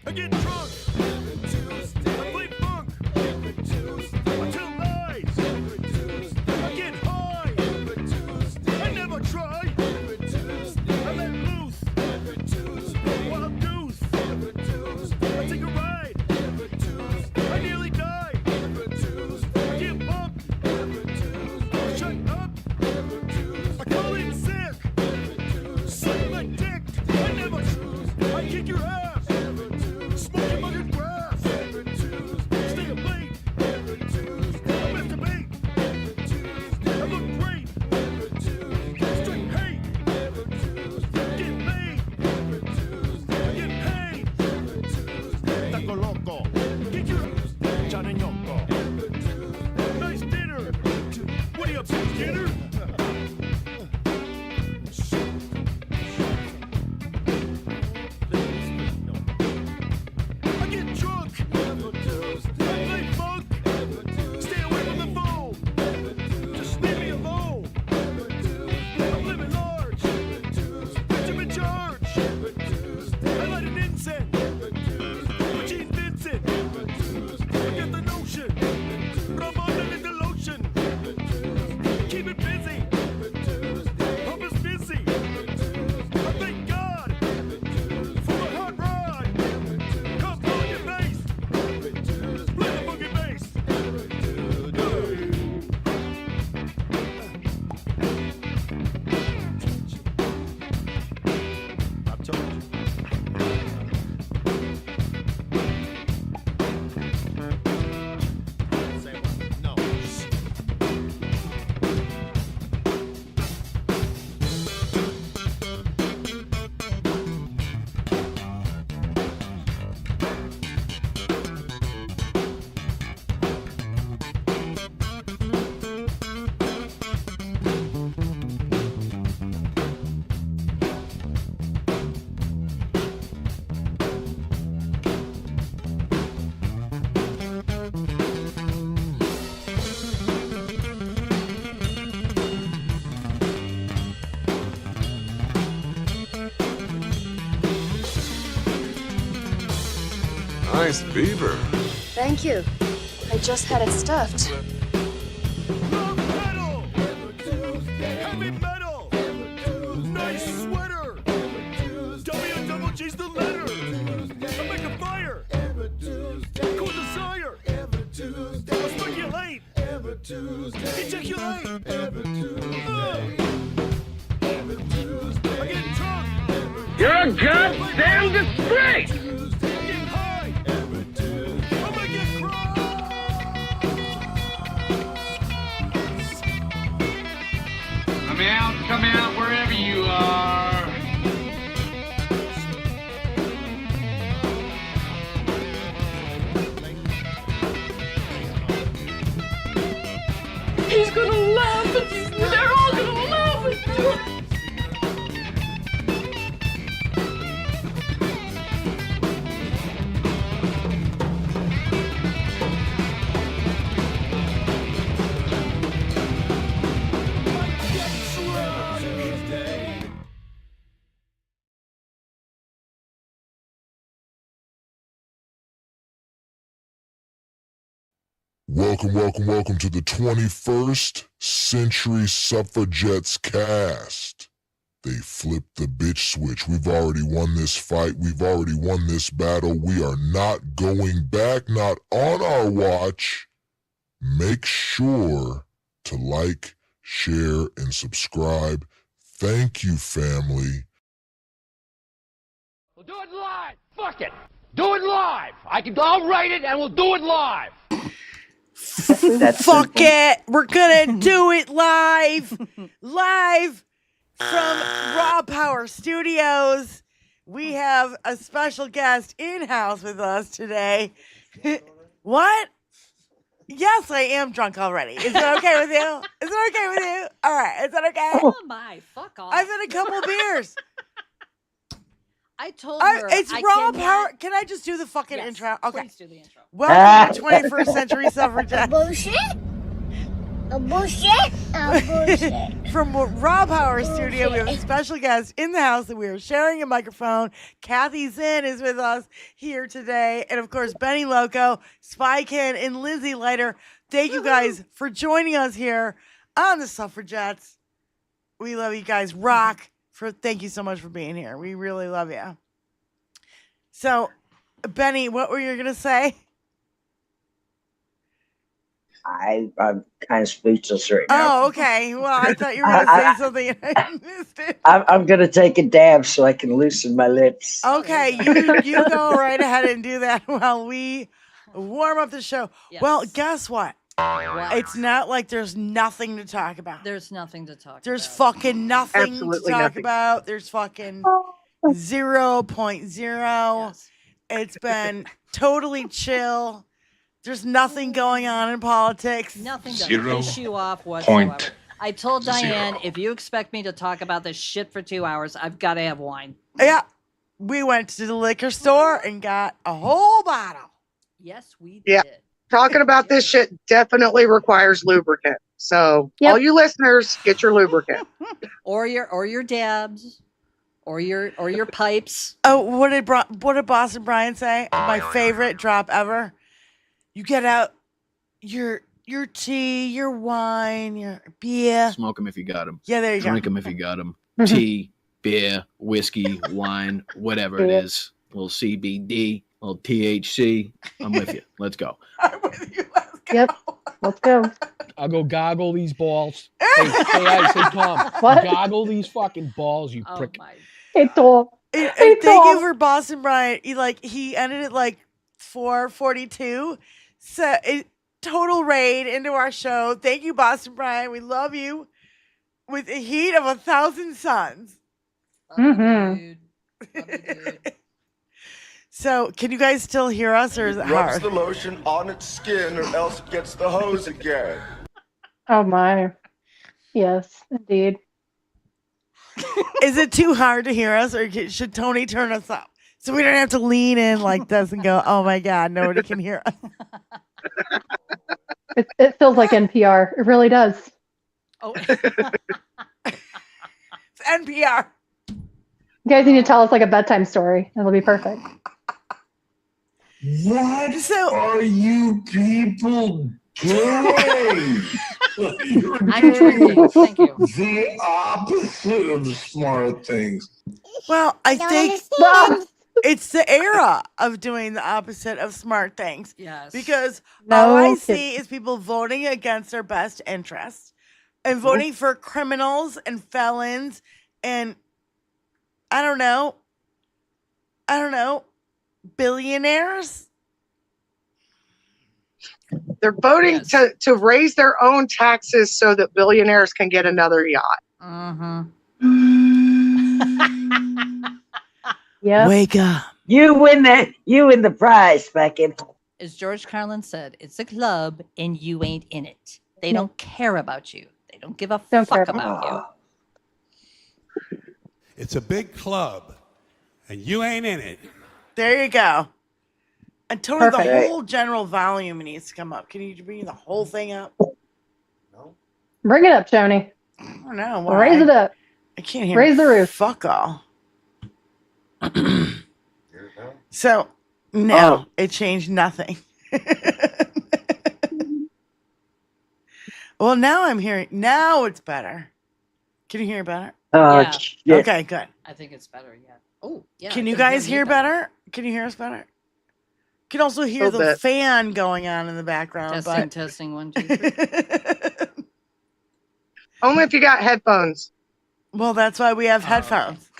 I get drunk. I play funk. I tell lies. I get high. I never try. I let loose. Wild goose. I take a ride. I nearly die. I get bumped. Shut up. I call in sick. Suck my dick. I never. I kick your ass. Smoke your mother's grass. Stay up late. I masturbate. I look great. Straight hate. Get paid. Get paid. Taco loco. Get your chaneñoco. Nice dinner. What are you up to, Skinner? I get drunk. I play funk. Stay away from the phone. Just leave me alone. I'm living large. Bitch, I'm in charge. I light an incense. With Gene Vincent. I get the notion. But I'm under the lotion. Keep it busy. I'm just busy. I thank God for the hot ride. Come on your face. Play the boogie bass. I told you. Say what? No. Nice beaver. Thank you. I just had it stuffed. Love metal! Heavy metal! Nice sweater! double G's the letter! I make a fire! Cool desire! I'll speculate! Ejaculate! I get drunk! You're a goddamn disgrace! Get high! I might get cross! Come out wherever you are. He's gonna laugh and they're all gonna laugh at Welcome to the 21st Century Suffragettes cast. They flipped the bitch switch. We've already won this fight. We've already won this battle. We are not going back, not on our watch. Make sure to like, share, and subscribe. Thank you, family. We'll do it live. Fuck it. Do it live. I'll write it and we'll do it live. Fuck it. We're gonna do it live. Live from Raw Power Studios. We have a special guest in-house with us today. What? Yes, I am drunk already. Is it okay with you? Is it okay with you? All right. Is that okay? Oh my, fuck off. I've had a couple beers. I told her It's I Raw cannot- Power. Can I just do the fucking Yes, intro? Okay. Please do the intro. Welcome to 21st Century Suffragette. Bullshit? A bullshit? A bullshit. From Raw Power Studio, we have a special guest in the house that we are sharing a microphone. Kathy Zinn is with us here today. And of course, Benny Loco, Spy Kid, and Lindsay Leiter. Thank you guys for joining us here on the Suffragettes. We love you guys. Rock. Thank you so much for being here. We really love you. So, Benny, what were you going to say? I'm kind of speechless right now. Oh, okay. Well, I thought you were going to say something and I missed it. I'm going to take a dab so I can loosen my lips. Okay, you go right ahead and do that while we warm up the show. Yes. Well, guess what? Wow. It's not like there's nothing to talk about. There's nothing to talk There's about. fucking nothing Absolutely to talk nothing. about. There's fucking 0.0. Yes. It's been totally chill. There's nothing going on in politics. Nothing to 0 piss you off whatsoever. point I told Diane, 0. if you expect me to talk about this shit for 2 hours, I've got to have wine. Yeah. We went to the liquor store and got a whole bottle. Yes, we Yeah. did. Talking about this shit definitely requires lubricant. So Yep. all you listeners, get your lubricant. Or your dabs, or your pipes. Oh, what did Boston Brian say? My favorite drop ever. You get out your tea, your wine, your beer. Smoke them if you got them. Yeah, there you Drink go. them if you got them. Tea, beer, whiskey, wine, whatever it is. A little CBD, a little THC. I'm with you. Let's go. I'm with you. Let's go. Yep. Let's go. I'll go goggle these balls. Hey, Tom. What? Goggle these fucking balls, you Oh prick. my! Hey, Thor. And Hey, thank you Tom. for Boston Brian. He ended at like 4:42. So total raid into our show. Thank you, Boston Brian. We love you with the heat of 1,000 suns. Love Mhm. you, dude. Love you, dude. So, can you guys still hear us, or is it Rubs hard? the lotion on its skin, or else it gets the hose again. Oh, my. Yes, indeed. Is it too hard to hear us, or should Tony turn us up so we don't have to lean in like this and go, "Oh my God, nobody can hear us." It feels like NPR. It really does. Oh, It's NPR. You guys need to tell us like a bedtime story. It'll be perfect. What So- are you people doing? You're I'm drinking. Thank you. the opposite of smart things. Well, I Ah! think it's the era of doing the opposite of smart things. Yes. Because No all I kidding. see is people voting against their best interests and voting for criminals and felons and I don't know, billionaires. They're voting Yes. to raise their own taxes so that billionaires can get another yacht. Mm-hmm. Yeah. Wake up. You win the prize, Beckett. As George Carlin said, it's a club and you ain't in it. They No. don't care about you. They don't give a Don't fuck care. about you. It's a big club, and you ain't in it. There you go. And Tony, Perfect. the whole general volume needs to come up. Can you bring the whole thing up? Bring it up, Tony. I don't know. Why? Raise it up. I can't hear. Raise the roof. Fuck all. So, no, it changed nothing. Well, now I'm hearing. Now it's better. Can you hear better? Yeah. Shit. Okay, good. I think it's better, yeah. Oh, yeah. Can I you can guys me hear better? Can you hear us better? Can also hear Little the bit. fan going on in the background. Testing, testing, 1, 2, 3. But Only if you got headphones. well, that's why we have Oh, headphones.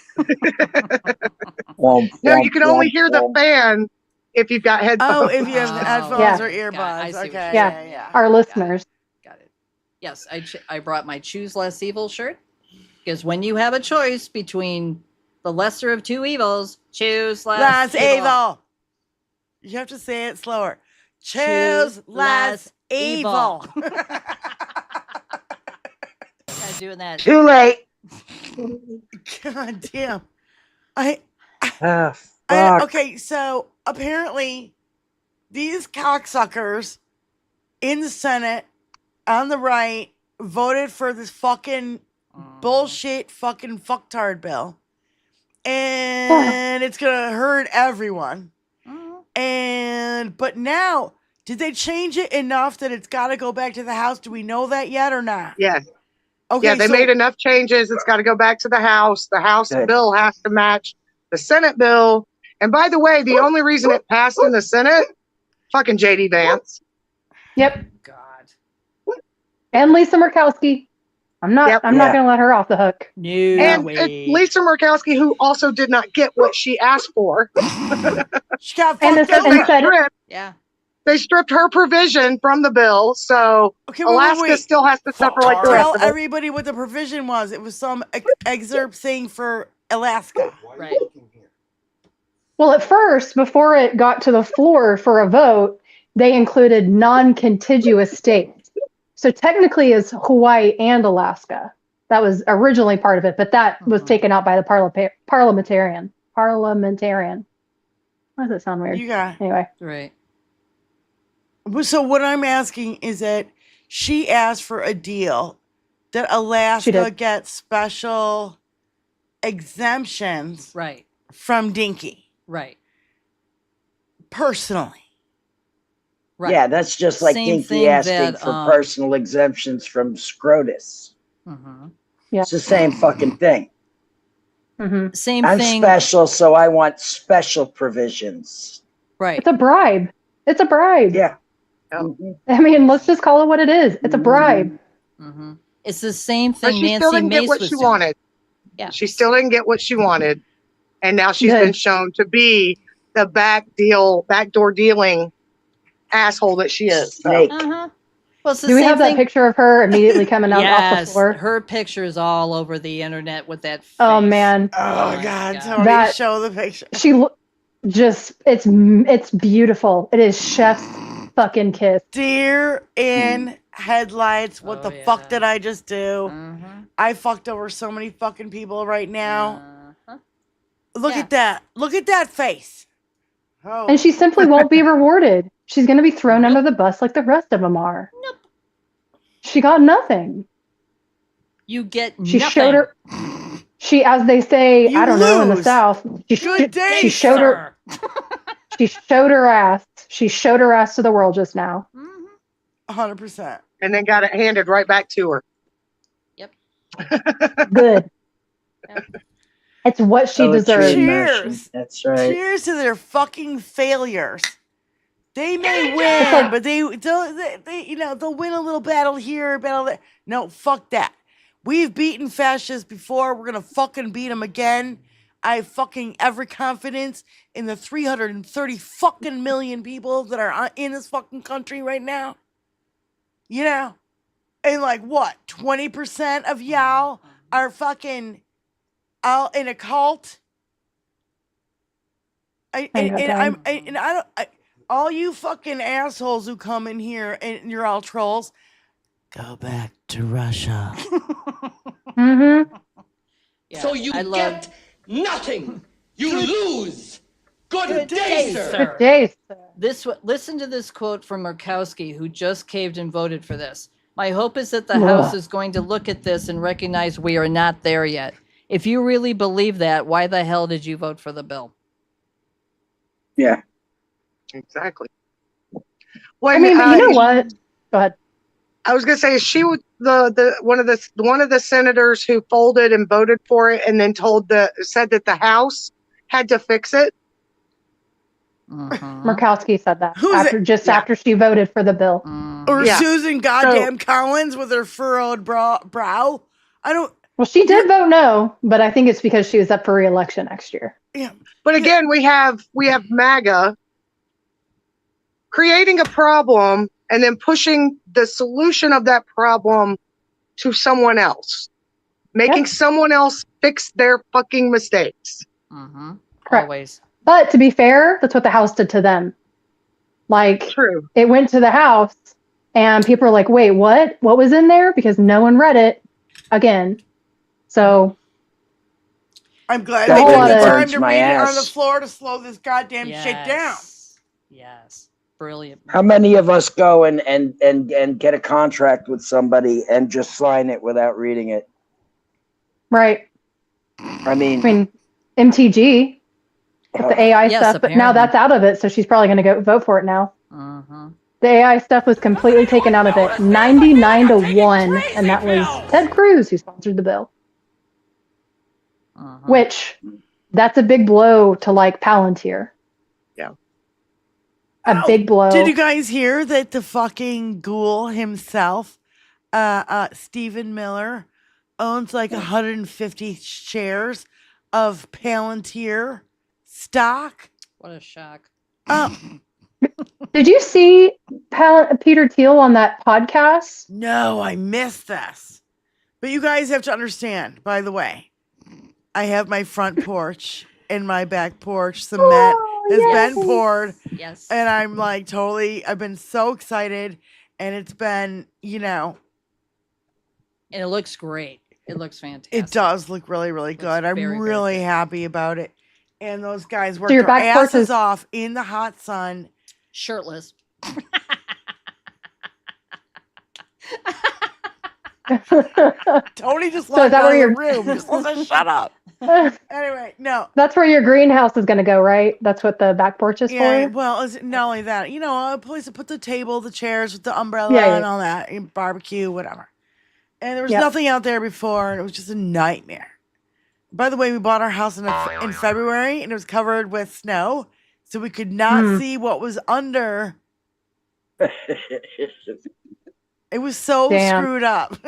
No, you can only hear the fan if you've got headphones. Oh, if you have Oh. headphones Yeah. or Got it. I earbuds. see what Okay. you're Yeah. Yeah, yeah. Our listeners. Got it. Yes, I brought my Choose Less Evil shirt because when you have a choice between the lesser of two evils, choose less Less evil. You have to say it slower. Choose less evil. Not doing that. Too late. God damn. I Fuck. okay, so apparently these cocksuckers in the Senate on the right voted for this fucking bullshit fucking fucktard bill. And it's going to hurt everyone. But now, did they change it enough that it's got to go back to the House? Do we know that yet or not? Yes. Okay, Yeah, they made enough changes. It's got to go back to the House. The House bill has to match the Senate bill. And by the way, the only reason it passed in the Senate, fucking JD Vance. Yep. God. And Lisa Murkowski. I'm not going to let her off the hook. No And way. Lisa Murkowski, who also did not get what she asked for. She got And fucked up. Yeah. They stripped her provision from the bill, so Alaska still has to suffer like the rest Tell of it. everybody what the provision was. It was some excerpt thing for Alaska. Right. Well, at first, before it got to the floor for a vote, they included non-contiguous states. So technically it's Hawaii and Alaska. That was originally part of it, but that was taken out by the parliamentarian. Why does that sound weird? You got it. Anyway. Right. So what I'm asking is that she asked for a deal that Alaska gets special exemptions from Dinky. Right. Personally. Right. Yeah, that's just like Same Dinky thing asking that, for personal exemptions from Scrotus. Yeah. It's the same fucking thing. Same I'm thing. special, so I want special provisions. Right. It's a bribe. It's a bribe. Yeah. I mean, let's just call it what it is. It's a bribe. It's the same But thing she Nancy still didn't Mace get what was she doing. wanted. Yeah. She still didn't get what she wanted. And now she's Good. been shown to be the backdoor dealing asshole that she is. So. Snake. Well, it's the Do we same have that thing. picture of her immediately coming out off the Yes, floor? her picture's all over the internet with that face. Oh, man. Oh, God. Tony, That- show the picture. It's beautiful. It is chef's fucking kiss. Deer in headlights. What the fuck did I just do? I fucked over so many fucking people right now. Look at that. Look at that face. Oh. And she simply won't be rewarded. She's going to be thrown under the bus like the rest of them are. Nope. She got nothing. You get She nothing. showed her. She, as they say, You I don't know, in the lose. South. Good day, she showed sir. She showed her ass. She showed her ass to the world just now. 100%. And then got it handed right back to her. Yep. Good. It's what she deserves. Cheers. That's right. Cheers to their fucking failures. They may win, but they they'll win a little battle here, a battle there. No, fuck that. We've beaten fascists before. We're gonna fucking beat them again. I have fucking every confidence in the 330 fucking million people that are in this fucking country right now. You know, and like what? 20% of y'all are fucking all in a cult. All you fucking assholes who come in here and you're all trolls, go back to Russia. Yeah, So you get nothing. You lose. Good day, day, sir. Good day, sir. Listen to this quote from Murkowski, who just caved and voted for this. My hope is that the House is going to look at this and recognize we are not there yet. If you really believe that, why the hell did you vote for the bill? Yeah. Exactly. Well, I mean, but you know what? Go ahead. I was gonna say she was one of the senators who folded and voted for it, and then said that the House had to fix it. Murkowski said that Who's after she voted for the bill. Or Susan goddamn Collins with her furrowed brow. I don't. Well, she did vote no, but I think it's because she was up for re-election next year. Yeah. But again, we have MAGA creating a problem and then pushing the solution of that problem to someone else, making someone else fix their fucking mistakes. Correct. Always. But to be fair, that's what the House did to them. Like, True. It went to the House, and people are like, wait, what? What was in there? Because no one read it again. So I'm glad A they whole took lot the of- time to my read it on ass. the floor to slow this goddamn shit down. Yes. Brilliant. How many of us go and get a contract with somebody and just sign it without reading it? Right. I mean, MTG, with the AI Yes, stuff, but now apparently. that's out of it, so she's probably going to go vote for it now. Uh-huh. The AI stuff was completely taken out of it, 99-1, and that was Ted Cruz who sponsored the bill. Uh-huh. Which, that's a big blow to like Palantir. Yeah. A big blow. Did you guys hear that the fucking ghoul himself, Stephen Miller, owns like 150 shares of Palantir stock? What a shock. Did you see Peter Thiel on that podcast? No, I missed this. But you guys have to understand, by the way, I have my front porch and my back porch. Cement has been poured. Yes. And I'm like I've been so excited. And it's been, And it looks great. It looks fantastic. it does look really, really good. I'm very, very really happy about it. And those guys worked your their back porch asses is- off in the hot sun. Shirtless. Tony just So walked is that out of where the your- room. Just said, shut up. Anyway, no. That's where your greenhouse is going to go, right? That's what the back porch is Yeah, for? well, it's not only that, a place to put the table, the chairs with the umbrella Yeah. and all that, and barbecue, whatever. And there was Yep. nothing out there before, and it was just a nightmare. By the way, we bought our house in February, and it was covered with snow, so we could not see what was under. It was so Damn. screwed up.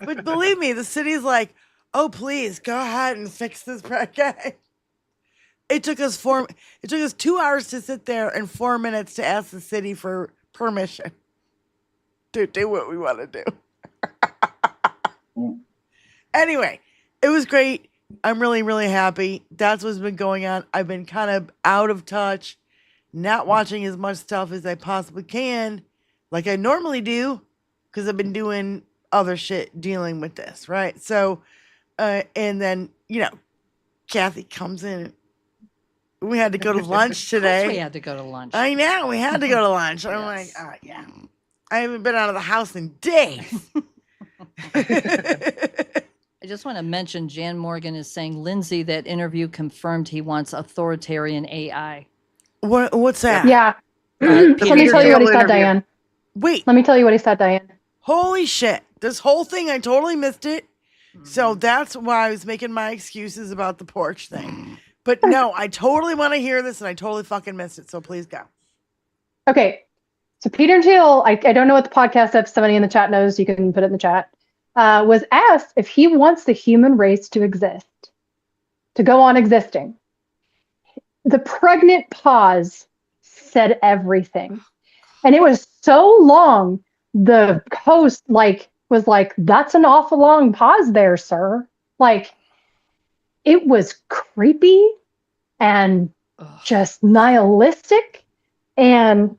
But believe me, the city's like, oh, please go ahead and fix this guy. It took us 2 hours to sit there and 4 minutes to ask the city for permission to do what we want to do. Anyway, it was great. I'm really, really happy. That's what's been going on. I've been kind of out of touch, not watching as much stuff as I possibly can, like I normally do, because I've been doing other shit dealing with this, right? So, and then, Kathy comes in. We had to go to lunch today. We had to go to lunch. I know, we had to go to lunch. I'm like, yeah. I haven't been out of the house in days. I just want to mention Jan Morgan is saying Lindsay, that interview confirmed he wants authoritarian AI. What's that? Yeah. Let me tell you what he said, Diane. Wait. Let me tell you what he said, Diane. Holy shit. This whole thing, I totally missed it. So that's why I was making my excuses about the porch thing. But no, I totally want to hear this, and I totally fucking missed it. So please go. Okay. So Peter Thiel, I don't know what the podcast, if somebody in the chat knows, you can put it in the chat, was asked if he wants the human race to exist, to go on existing. The pregnant pause said everything. And it was so long, the host was like, that's an awful long pause there, sir. It was creepy and just nihilistic and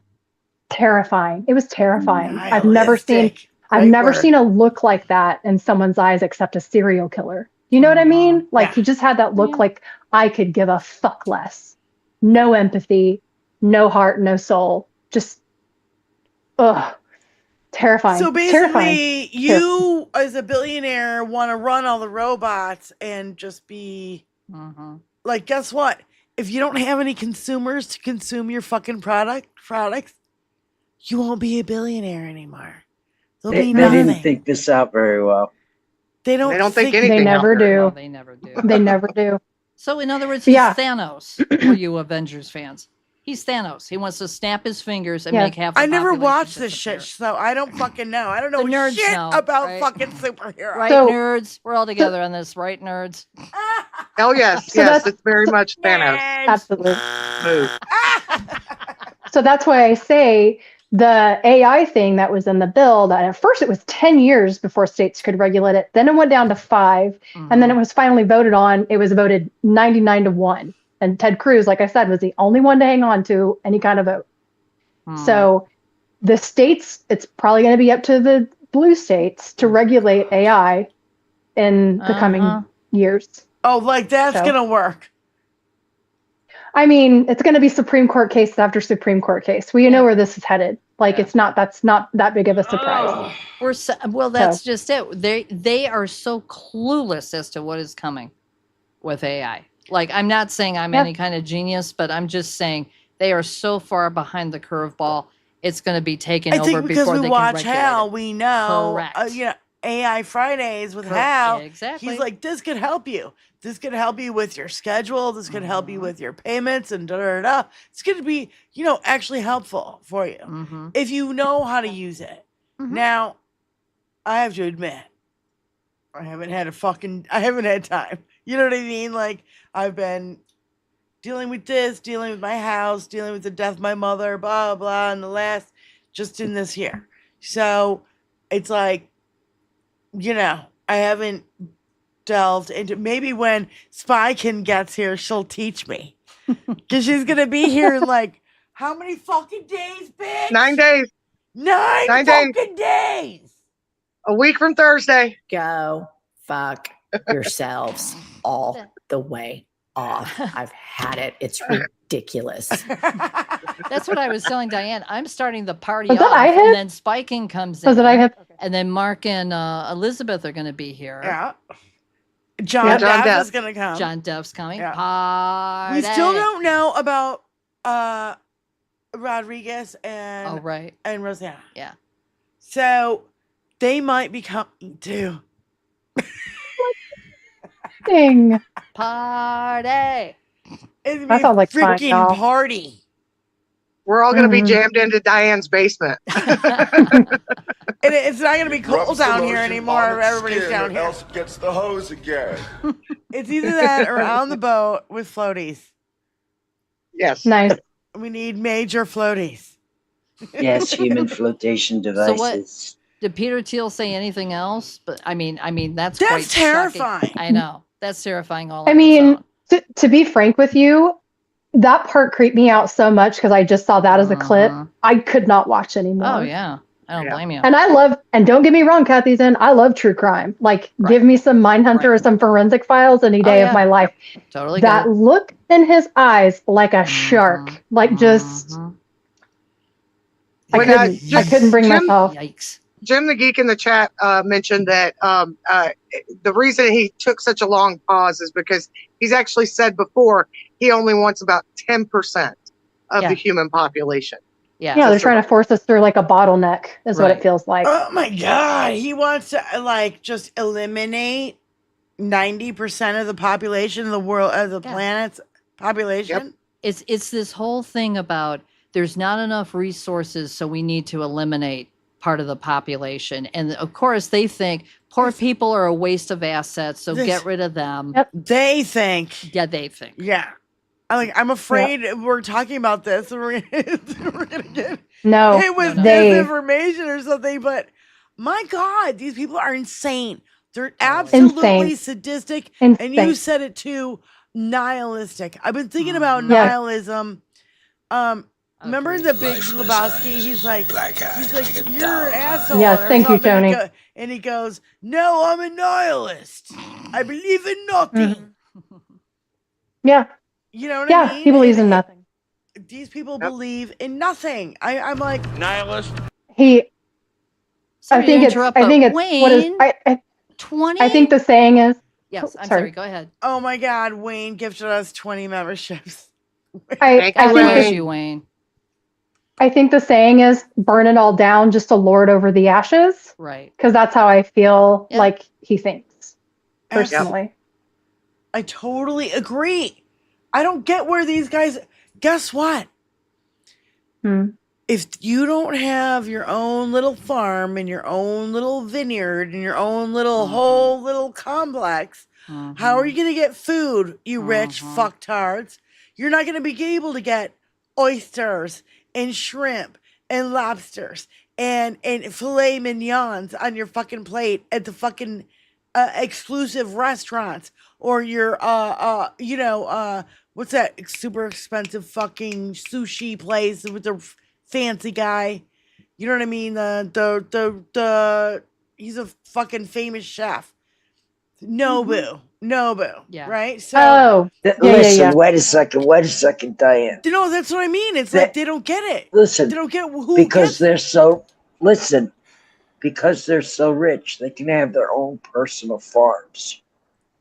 terrifying. It was terrifying. I've never seen a look like that in someone's eyes except a serial killer. You know what I mean? He just had that look like I could give a fuck less. No empathy, no heart, no soul. Just terrifying. So basically, terrifying. you as a billionaire want to run all the robots and just be guess what? If you don't have any consumers to consume your fucking products, you won't be a billionaire anymore. They didn't think this out very well. They don't think anything. They never do. Well, they never do. They never do. So in other words, he's Thanos for you Avengers fans. He's Thanos. He wants to snap his fingers and make half the I never population watched this disappear. shit, so I don't fucking know. I don't know The nerds shit know, about right? fucking superheroes. Right, nerds? We're all together on this, right, nerds? Oh, yes. So Yes, that's- it's very much Thanos. Absolutely. Move. So that's why I say the AI thing that was in the bill, that at first it was 10 years before states could regulate it. Then it went down to 5. And then it was finally voted on. It was voted 99-1. And Ted Cruz, like I said, was the only one to hang on to any kind of vote. So the states, it's probably going to be up to the blue states to regulate AI in the coming years. Oh, that's So- gonna work. I mean, it's going to be Supreme Court case after Supreme Court case. We know where this is headed. Like, that's not that big of a surprise. Well, that's just it. They are so clueless as to what is coming with AI. Like, I'm not saying I'm any kind of genius, but I'm just saying they are so far behind the curveball. It's going to be taken over before they can watch regulate Hal, it. we know, Correct. AI Fridays with Hal. Exactly. He's like, this could help you. This could help you with your schedule. This could help you with your payments and da da da. It's going to be, actually helpful for you if you know how to use it. Now, I have to admit, I haven't had time. You know what I mean? Like, I've been dealing with this, dealing with my house, dealing with the death of my mother, blah, blah, and the last, just in this year. So it's like, I haven't delved into, maybe when Spykin gets here, she'll teach me. Because she's going to be here in like, how many fucking days, bitch? 9 days. 9 fucking days. A week from Thursday. Go fuck yourselves all the way off. I've had it. It's ridiculous. That's what I was telling Diane. I'm starting the party Was that off, IHIP? and then Spiking comes in. Was it IHIP? And then Mark and Elizabeth are going to be here. Yeah. John Depp is going to come. John Depp's coming. Yeah. Party. We still don't know about Rodriguez and and Rosanna. Yeah. So they might be coming too. Ding. Party. It's That sounds like fun, freaking y'all. party. We're all going to be jammed into Diane's basement. And it's not going to be cold down here anymore. Everybody's down here. Else gets the hose again. It's either that or on the boat with floaties. Yes. Nice. We need major floaties. Yes, human flotation devices. So what? Did Peter Thiel say anything else? But I mean, that's That's quite terrifying. shocking. I know. That's terrifying. I mean, to be frank with you, that part creeped me out so much because I just saw that as a clip. I could not watch anymore. Oh yeah, I don't blame you. And and don't get me wrong, Kathy's in, I love true crime. Like, give me some Mindhunter or some Forensic Files any day of my life. Totally. That look in his eyes, like a shark, like just. I couldn't bring myself. Yikes. Jim the Geek in the chat mentioned that the reason he took such a long pause is because he's actually said before he only wants about 10% of the human population. Yeah, they're trying to force us through like a bottleneck, is what it feels like. Oh my God. He wants to just eliminate 90% of the population of the world, of the planet's population. It's this whole thing about there's not enough resources, so we need to eliminate part of the population. And of course, they think poor people are a waste of assets, so get rid of them. They think. Yeah, they think. Yeah. I'm afraid we're talking about this and we're gonna get hit with disinformation or something. But my God, these people are insane. They're absolutely sadistic. And you said it too, nihilistic. I've been thinking about nihilism. Remember the Big Lebowski? He's like, you're an asshole. Yes, thank you, Tony. And he goes, no, I'm a nihilist. I believe in nothing. Yeah. You know what I mean? He believes in nothing. These people believe in nothing. I'm like nihilist. I think it's Wayne, what is 20? I think the saying is. Yes, I'm sorry. Go ahead. Oh my God, Wayne gifted us 20 memberships. I bless you, Wayne. I think the saying is burn it all down just to lord over the ashes. Right. Because that's how I feel like he thinks, personally. I totally agree. I don't get where these guys, guess what? If you don't have your own little farm and your own little vineyard and your own little whole little complex, how are you going to get food, you rich fucktards? You're not going to be able to get oysters and shrimp and lobsters and filet mignons on your fucking plate at the fucking exclusive restaurants or your what's that super expensive fucking sushi place with the fancy guy? You know what I mean? The he's a fucking famous chef. Nobu. Yeah. Right? So Oh, Listen, wait a second, Diane. no, that's what I mean. It's like they don't get it. Listen, They don't get who because gets they're so listen, because they're so rich, they can have their own personal farms.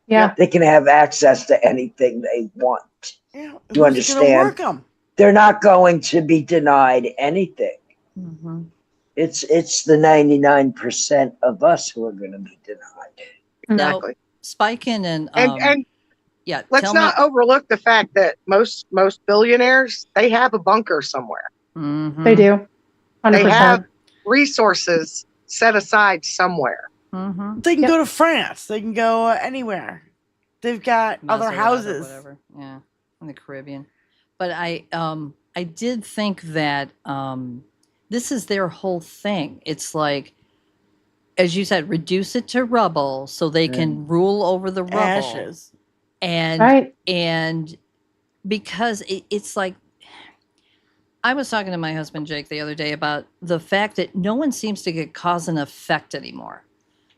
Yeah. They can have access to anything they want. Yeah, You who's understand? gonna work 'em? They're not going to be denied anything. Mm-hmm. It's the 99% of us who are going to be denied. Exactly. Now, Spiken and And yeah, let's not overlook the fact that most billionaires, they have a bunker somewhere. Mm-hmm. They do. 100%. They have resources set aside somewhere. Mm-hmm. They can go to France. They can go anywhere. They've got other Maserati, houses. whatever. Yeah, in the Caribbean. But I did think that this is their whole thing. It's like, as you said, reduce it to rubble so they can rule over the rubble. Ashes. And because it's like, I was talking to my husband Jake the other day about the fact that no one seems to get cause and effect anymore.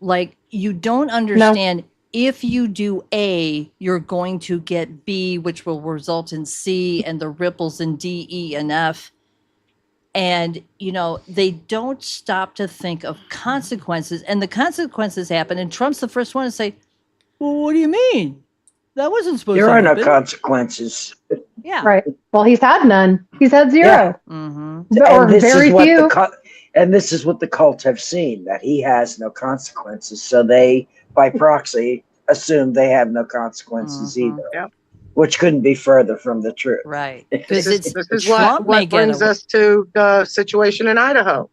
Like, you don't understand if you do A, you're going to get B, which will result in C, and the ripples in D, E, and F. And, you know, they don't stop to think of consequences. And the consequences happen. And Trump's the first one to say, well, what do you mean? That wasn't supposed There to are happen. no consequences. Yeah. Right. Well, he's had none. He's had zero. Mm-hmm. Or very few. And this is what the cult have seen, that he has no consequences. So they, by proxy, assume they have no consequences either. Yep. Which couldn't be further from the truth. Right. This is what brings us to the situation in Idaho.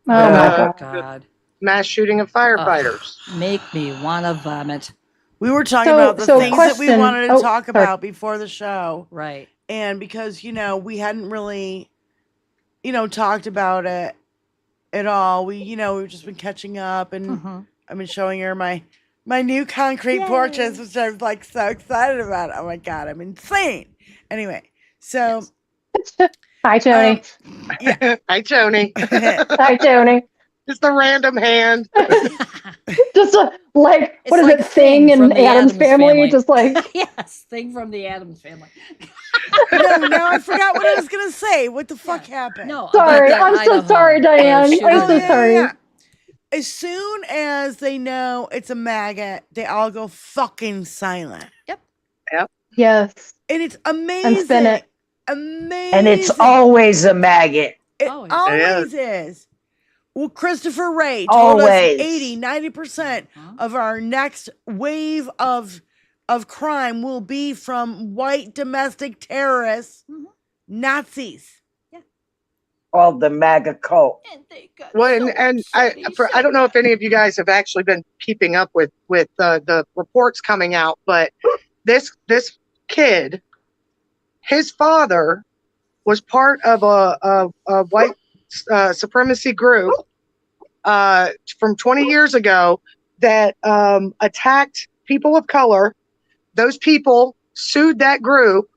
Oh, my God. Mass shooting of firefighters. Make me want to vomit. We were talking about the things that we wanted to talk about before the show. Right. And because, you know, we hadn't really, you know, talked about it at all. We've just been catching up, and I've been showing her my new concrete porches, which I'm like so excited about. Oh my God, I'm insane. Anyway, so. Hi, Tony. Yeah. Hi, Tony. Hi, Tony. Just a random hand. Just like, It's what is like it, Thing from and the Adam's family? Just like. Yes, Thing from the Adams family. No, now I forgot what I was going to say. What the fuck happened? No, Sorry, I'm so sorry, Diane. I'm so sorry. As soon as they know it's a maggot, they all go fucking silent. Yep. Yes. And it's amazing. And spin it. Amazing. And it's always a maggot. It always is. Well, Christopher Wray told us 90% of our next wave of crime will be from white domestic terrorists, Nazis. Called the MAGA cult. Well, and I don't know if any of you guys have actually been keeping up with the reports coming out, but this kid, his father was part of a white supremacy group from 20 years ago that attacked people of color. Those people sued that group,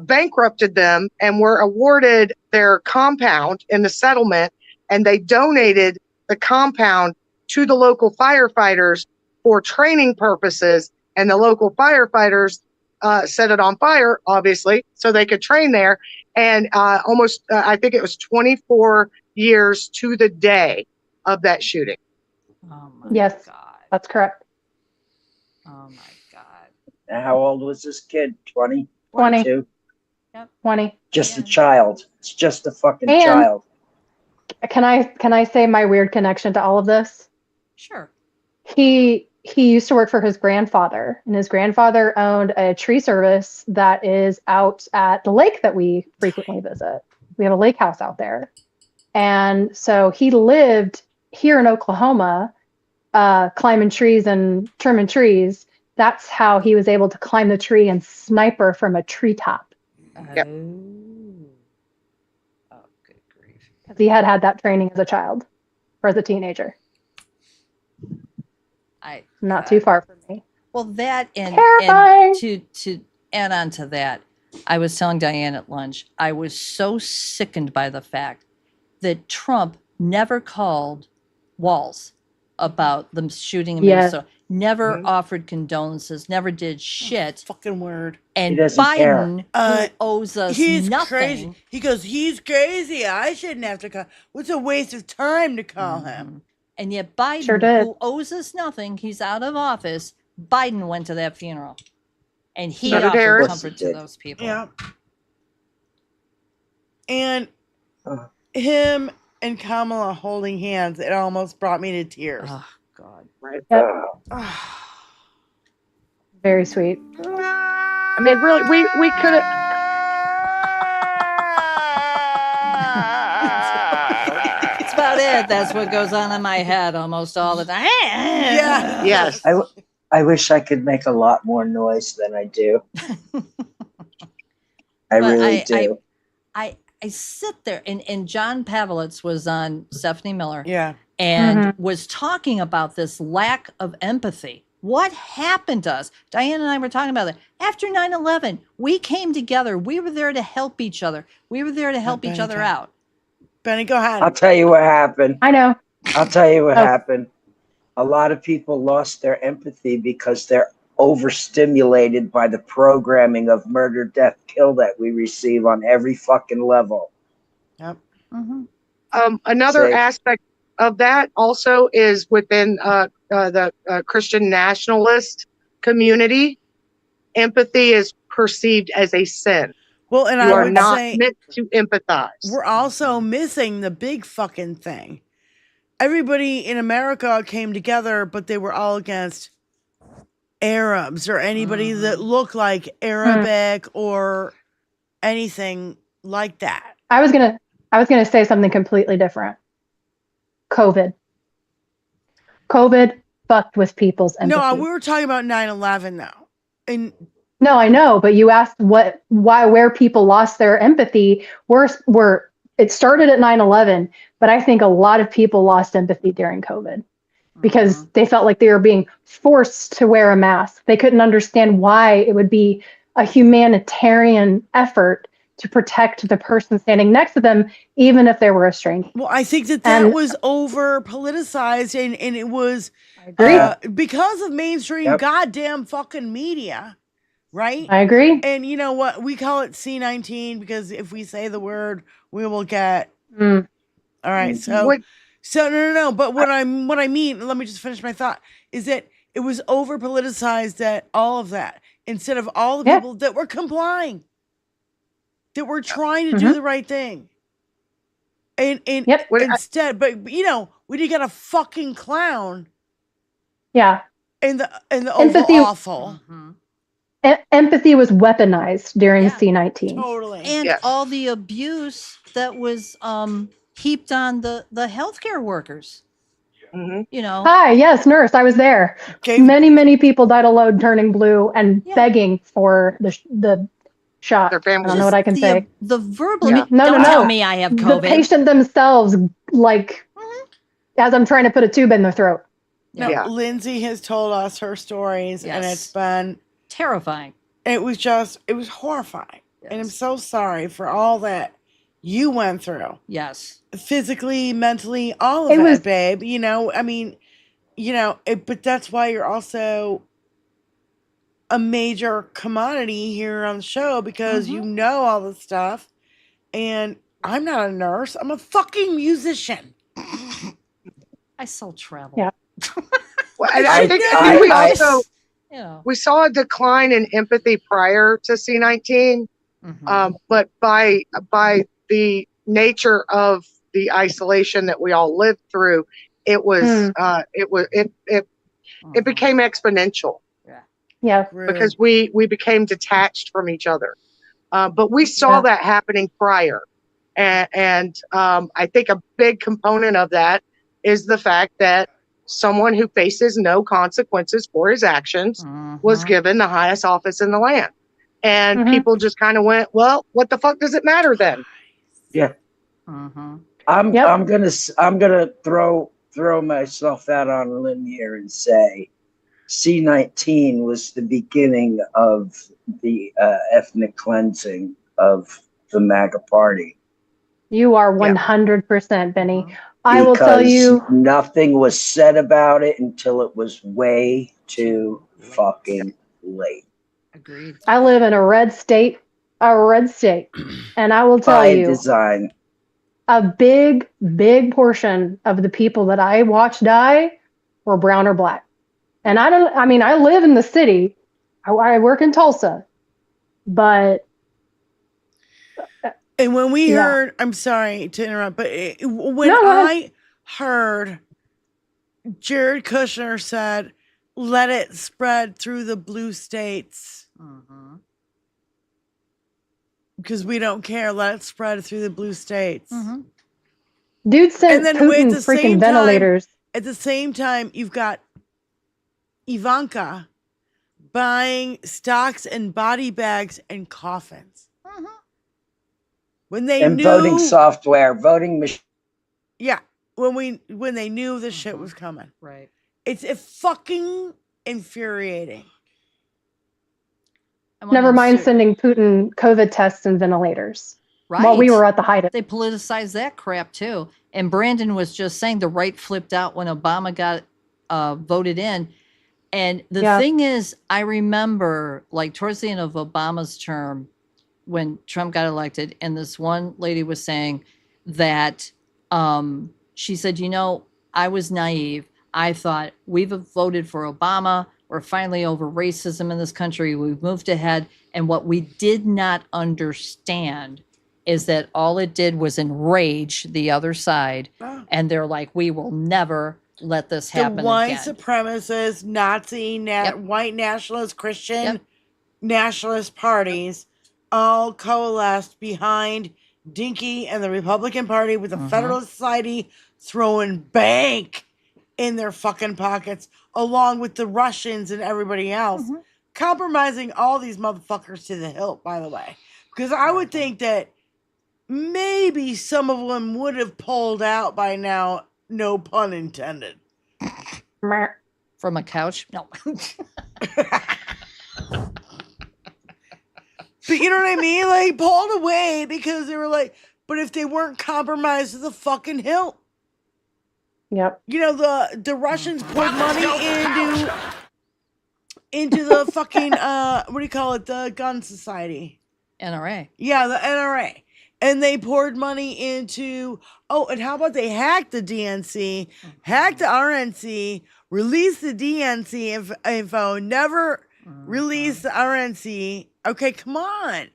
bankrupted them, and were awarded their compound in the settlement, and they donated the compound to the local firefighters for training purposes, and the local firefighters set it on fire, obviously, so they could train there. And I think it was 24 years to the day of that shooting. Oh my Yes, God. that's correct. Oh my God. And how old was this kid? 20? 20. 22? Yep. 20. Just a child. It's just a fucking And- child. Can I say my weird connection to all of this? Sure. He used to work for his grandfather, and his grandfather owned a tree service that is out at the lake that we frequently visit. We have a lake house out there. And so he lived here in Oklahoma, climbing trees and trimming trees. That's how he was able to climb the tree and sniper from a treetop. Yep. Oh, good grief. Because he had that training as a child or as a teenager. Not too far from me. Well, that and Terrifying. to add on to that, I was telling Diane at lunch, I was so sickened by the fact that Trump never called walls. about them shooting him. Yeah. So never offered condolences, never did shit. Fucking word. And He doesn't Biden, care. who owes us He's nothing. crazy. He goes, he's crazy. I shouldn't have to call. What's a waste of time to call him? And yet Biden, Sure did. who owes us nothing, he's out of office. Biden went to that funeral. And he So did offered Harris. comfort to those people. Yeah. And him and Kamala holding hands, it almost brought me to tears. Oh, God. Right. Yep. Very sweet. I mean, really, we could have. That's about it. That's what goes on in my head almost all the time. Yeah. Yes. I wish I could make a lot more noise than I do. I really do. I sit there, and John Pavlitz was on Stephanie Miller. Yeah. And was talking about this lack of empathy. What happened to us? Diane and I were talking about it. After 9/11, we came together. We were there to help each other. We were there to help each other out. Benny, go ahead. I'll tell you what happened. I know. I'll tell you what happened. A lot of people lost their empathy because they're overstimulated by the programming of murder, death, kill that we receive on every fucking level. Yep. Another Say- aspect of that also is within the Christian nationalist community. Empathy is perceived as a sin. Well, and You I are would not say meant to empathize. we're also missing the big fucking thing. Everybody in America came together, but they were all against Arabs or anybody that looked like Arabic or anything like that. I was gonna say something completely different. COVID fucked with people's empathy. No, we were talking about 9/11 though. And No, I know, but you asked where people lost their empathy. It started at 9/11, but I think a lot of people lost empathy during COVID because they felt like they were being forced to wear a mask. They couldn't understand why it would be a humanitarian effort to protect the person standing next to them, even if they were a stranger. well, I think that was over politicized and it was because of mainstream goddamn fucking media. Right? I agree. And you know what? We call it C19 because if we say the word, we will get. All right. So no. But what I mean, let me just finish my thought, is that it was over politicized, that all of that, instead of all the people that were complying, that were trying to do the right thing. And instead, but you know, when you got a fucking clown. Yeah. And the Empathy, Oval Awful. Empathy was weaponized during C19. Totally. And all the abuse that was heaped on the healthcare workers. You know. Hi, yes, nurse. I was there. Many people died alone, turning blue and begging for the shot. I don't know what I can say. The verbal. No, Don't tell me I have COVID. The patient themselves, as I'm trying to put a tube in their throat. No, Lindsay has told us her stories, and it's been terrifying. It was horrifying. And I'm so sorry for all that you went through. Yes. Physically, mentally, all of it, babe. You know, I mean, you know, but that's why you're also a major commodity here on the show, because you know all this stuff. And I'm not a nurse. I'm a fucking musician. I sell travel. Yeah. Well, and I think we also we saw a decline in empathy prior to C19, but by the nature of the isolation that we all lived through, it became exponential. Yeah, because we became detached from each other. But we saw that happening prior, and I think a big component of that is the fact that someone who faces no consequences for his actions was given the highest office in the land. And people just kind of went, well, what the fuck does it matter then? Yeah. I'm gonna throw myself out on a limb here and say C19 was the beginning of the ethnic cleansing of the MAGA party. You are 100%, Benny. I will tell because you, nothing was said about it until it was way too fucking late. Agreed. I live in a red state, and I will tell By you, design. a big, big portion of the people that I watched die were brown or black. And I live in the city. I work in Tulsa, but. And when we Yeah. heard, I'm sorry to interrupt, but when No, go ahead. I heard Jared Kushner said, let it spread through the blue states. Because we don't care. Let it spread through the blue states. Dude sent And then Putin at the freaking same ventilators. time, at the same time, you've got Ivanka buying stocks and body bags and coffins. When they And knew voting software, voting machine. Yeah, when they knew the shit was coming. Right. It's fucking infuriating. Never mind sending Putin COVID tests and ventilators. Right. While we were at the height of They politicized that crap too. And Brandon was just saying the right flipped out when Obama got voted in. And the thing is, I remember like towards the end of Obama's term when Trump got elected, and this one lady was saying that she said, I was naive. I thought we've voted for Obama. We're finally over racism in this country. We've moved ahead. And what we did not understand is that all it did was enrage the other side. And they're like, we will never let this happen The white again. supremacist, Nazi, white nationalist, Christian nationalist parties all coalesced behind Dinky and the Republican Party with the Federalist Society throwing bank in their fucking pockets, along with the Russians and everybody else, compromising all these motherfuckers to the hilt, by the way. Because I would think that maybe some of them would have pulled out by now, no pun intended. From a couch? No. But you know what I mean? Like, pulled away because they were like, but if they weren't compromised to the fucking hilt. Yep. You know, the Russians poured money into the fucking, what do you call it? The gun society. NRA. Yeah, the NRA. And they poured money into, and how about they hacked the DNC, hacked the RNC, released the DNC info, never released the RNC. Okay, come on.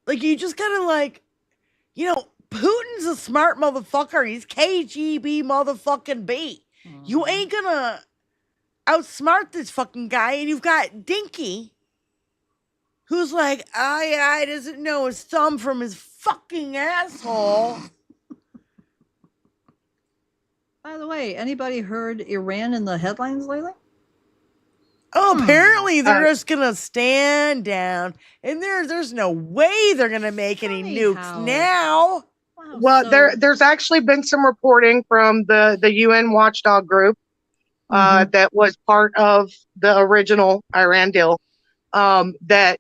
Like, you just gotta, Putin's a smart motherfucker. He's KGB motherfucking B. You ain't gonna outsmart this fucking guy. And you've got Dinky, who's like, I doesn't know his thumb from his fucking asshole. By the way, anybody heard Iran in the headlines lately? Oh, apparently they're just gonna stand down, and there's no way they're gonna make any nukes now. Wow, Well, there's actually been some reporting from the UN watchdog group that was part of the original Iran deal. That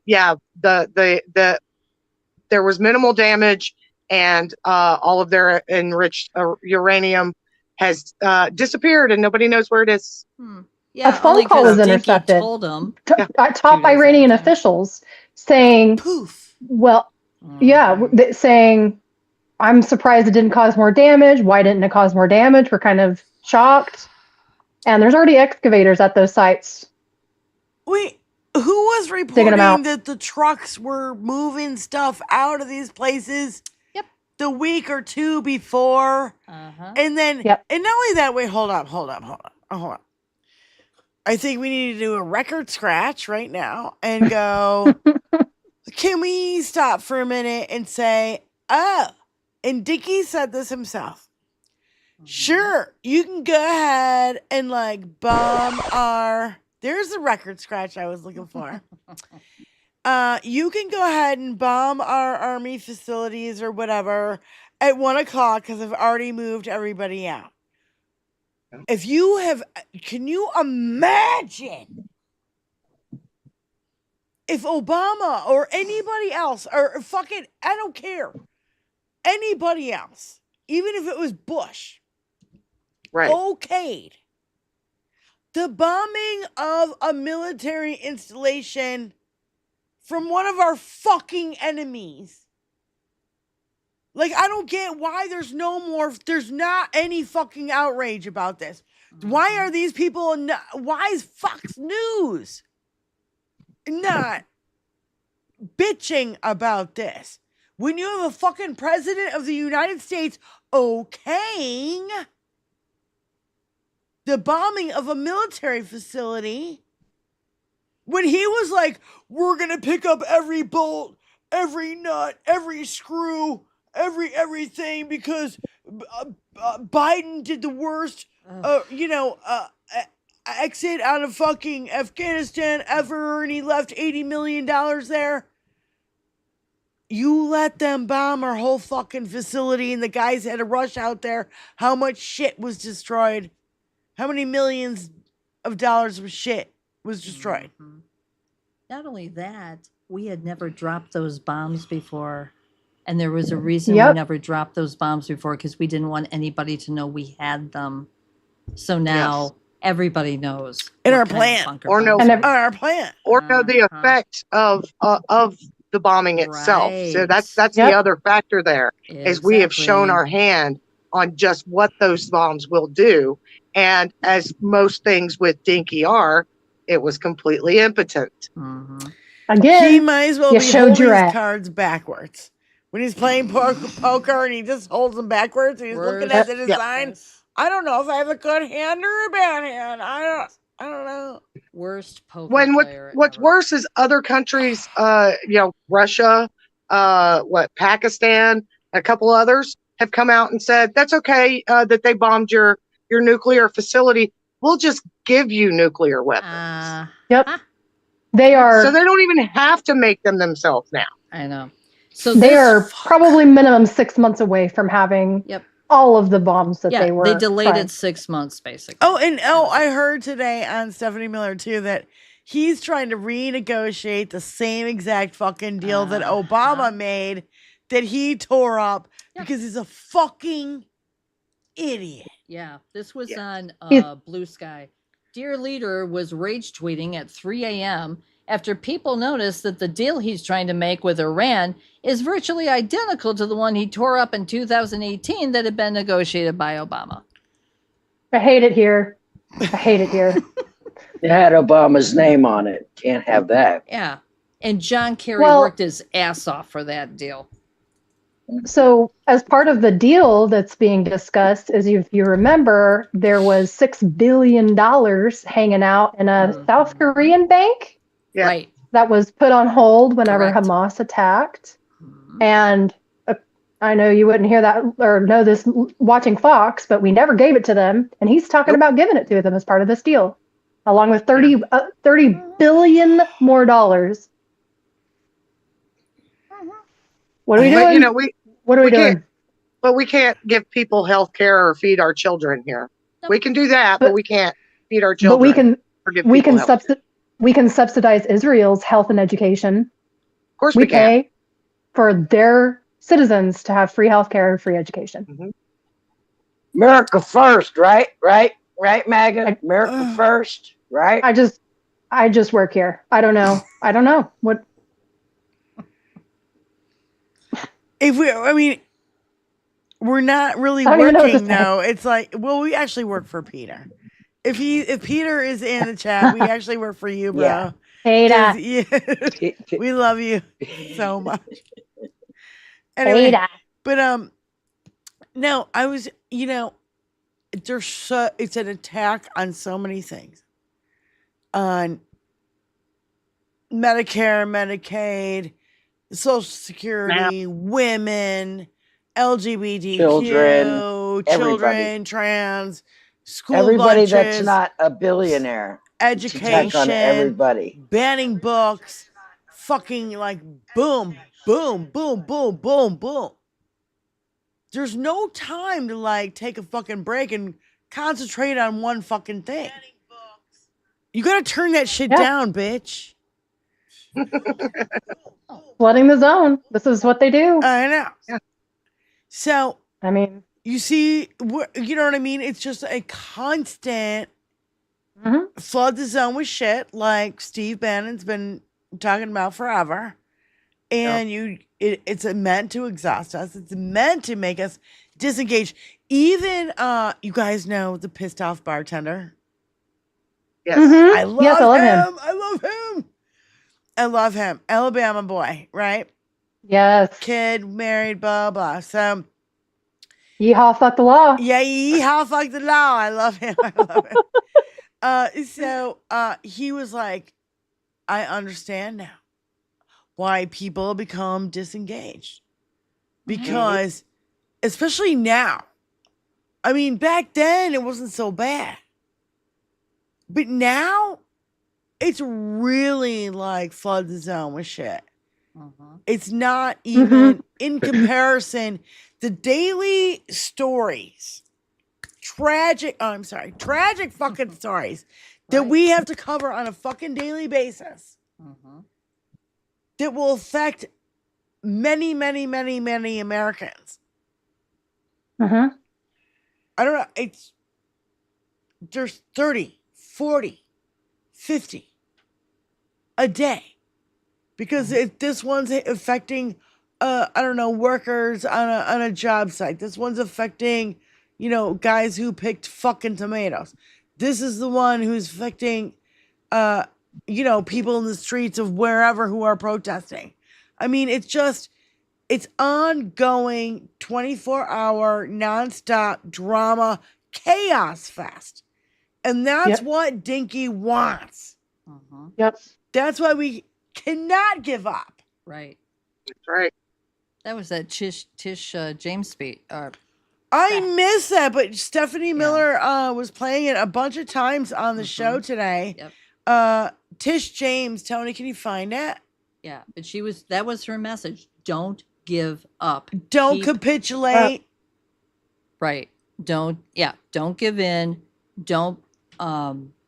there was minimal damage, and all of their enriched uranium has disappeared, and nobody knows where it is. a phone call was intercepted. Told them. Top Iranian officials saying, "Poof." Well, saying, "I'm surprised it didn't cause more damage. Why didn't it cause more damage? We're kind of shocked." And there's already excavators at those sites. Wait, who was reporting that the trucks were moving stuff out of these places? The week or two before, and then, and not only that. Wait, hold on. I think we need to do a record scratch right now and go. Can we stop for a minute and say, and Dickie said this himself. Sure, you can go ahead and bomb our. There's the record scratch I was looking for. You can go ahead and bomb our army facilities or whatever at 1:00 because I've already moved everybody out. If you have, can you imagine if Obama or anybody else or fucking, I don't care, anybody else, even if it was Bush, okayed the bombing of a military installation from one of our fucking enemies. Like, I don't get why there's not any fucking outrage about this. Why are these people, why is Fox News not bitching about this? When you have a fucking president of the United States okaying the bombing of a military facility, when he was like, we're going to pick up every bolt, every nut, every screw, everything, because Biden did the worst, exit out of fucking Afghanistan ever, and he left $80 million there. You let them bomb our whole fucking facility, and the guys had to rush out there. How much shit was destroyed? How many millions of dollars of shit was destroyed? Mm-hmm. Not only that, we had never dropped those bombs before. And there was a reason we never dropped those bombs before, because we didn't want anybody to know we had them. So now everybody knows. In our plant. Or know our plant. Or know the effect of the bombing itself. So that's the other factor there, is we have shown our hand on just what those bombs will do. And as most things with Dinky are, it was completely impotent. Mm-hmm. Again, he might as well you be showed holding your his ass. cards backwards. When he's playing poker and he just holds them backwards and he's looking at the design. I don't know if I have a good hand or a bad hand. I don't know. Worst poker player what's ever. worse is other countries, Russia, Pakistan, a couple others have come out and said, that's okay that they bombed your nuclear facility. We'll just give you nuclear weapons. They are. So they don't even have to make them themselves now. I know. So they are probably minimum 6 months away from having all of the bombs that they were. They delayed trying. it 6 months, basically. I heard today on Stephanie Miller too that he's trying to renegotiate the same exact fucking deal that Obama made, that he tore up because he's a fucking idiot. Yeah, this was on Blue Sky. Dear Leader was rage tweeting at 3 a.m. after people noticed that the deal he's trying to make with Iran is virtually identical to the one he tore up in 2018 that had been negotiated by Obama. I hate it here. I hate it here. It had Obama's name on it. Can't have that. Yeah. And John Kerry worked his ass off for that deal. So as part of the deal that's being discussed, as if you remember, there was $6 billion hanging out in a South Korean bank. Yeah. Right. That was put on hold whenever Hamas attacked. And I know you wouldn't hear that or know this watching Fox, but we never gave it to them. And he's talking about giving it to them as part of this deal, along with $30 billion more dollars. What are we doing? What are we doing? But we can't give people health care or feed our children here. We can do that, but we can't feed our children. But we can subsidize Israel's health and education. Of course we can. pay for their citizens to have free health care and free education. Mm-hmm. America first, right, MAGA? America first, right? I just work here. I don't know what. We're not really working though. It's like, well, we actually work for Peter. If Peter is in the chat, we actually work for you, bro. Yeah. Hey, we love you so much. Anyway, but no, I was, it's an attack on so many things, on Medicare, Medicaid, Social Security, women, LGBTQ, children, trans, school everybody lunches, that's not a billionaire. education, on everybody, banning books, fucking like boom, boom, boom, boom, boom, boom. There's no time to like take a fucking break and concentrate on one fucking thing. You gotta turn that shit down, bitch. Flooding the zone. This is what they do. I know. Yeah. So I mean, you see, you know what I mean? It's just a constant flood the zone with shit like Steve Bannon's been talking about forever. And it's meant to exhaust us. It's meant to make us disengage. Even, you guys know the pissed off bartender? Yes. I love him. I love him. I love him. Alabama boy, right? Yes. Kid, married, blah, blah. So, yeehaw, fuck the law. yeah, yeehaw, fuck the law. I love him. I love him. So he was like, I understand now why people become disengaged. Because, especially now, I mean, back then it wasn't so bad. But now, it's really like flood the zone with shit. It's not even in comparison. The daily stories, tragic fucking stories that we have to cover on a fucking daily basis that will affect many, many, many, many Americans. I don't know. There's 30, 40, 50 a day. Because this one's affecting, I don't know, workers on a job site. This one's affecting, guys who picked fucking tomatoes. This is the one who's affecting, people in the streets of wherever who are protesting. I mean, it's ongoing 24-hour nonstop drama chaos fest. And that's what Dinky wants. That's why we cannot give up. Right. That's right. That was that Tish James speech. I miss that, but Stephanie Miller was playing it a bunch of times on the show today. Tish James, Tony, can you find it? Yeah, but that was her message. Don't give up. Don't capitulate. Right. Don't give in. Don't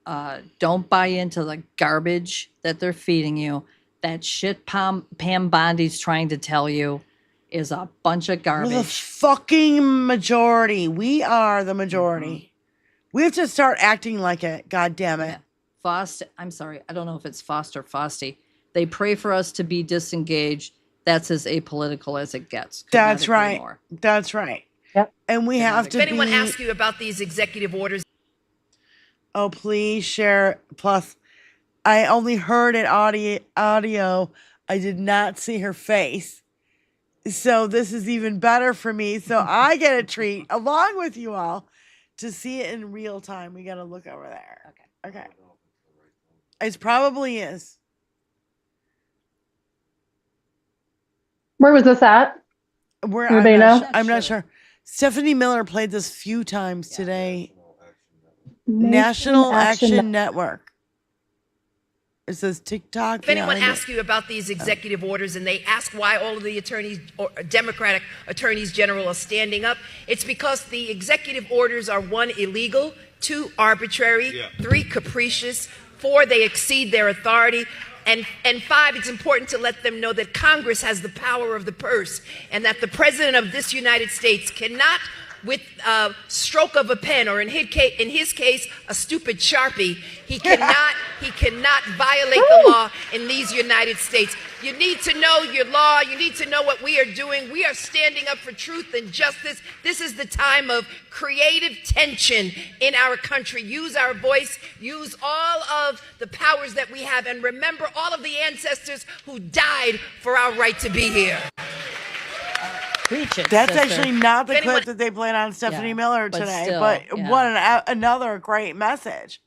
buy into the garbage that they're feeding you. That shit Pam Bondi's trying to tell you is a bunch of garbage. We're the fucking majority. We are the majority. We have to start acting like it. God damn it. I'm sorry. I don't know if it's Fost or Fosty. They pray for us to be disengaged. That's as apolitical as it gets. That's right. That's right. Yep. And we have to If anyone asks you about these executive orders. Oh, please share. Plus, I only heard it audio. I did not see her face. So this is even better for me. So I get a treat along with you all to see it in real time. We got to look over there. Okay. It probably is. Where was this at? Anybody know? I'm not sure. Stephanie Miller played this few times today. National Action Network. It says TikTok. If anyone asks you about these executive orders and they ask why all of the attorneys or Democratic attorneys general are standing up, it's because the executive orders are 1, illegal, 2, arbitrary, 3, capricious, 4, they exceed their authority, and 5, it's important to let them know that Congress has the power of the purse and that the president of this United States cannot, with a stroke of a pen, or in his case, a stupid Sharpie, he cannot violate the law in these United States. You need to know your law. You need to know what we are doing. We are standing up for truth and justice. This is the time of creative tension in our country. Use our voice. Use all of the powers that we have. And remember all of the ancestors who died for our right to be here. That's actually not the clip that they played on Stephanie Miller today, but what another great message.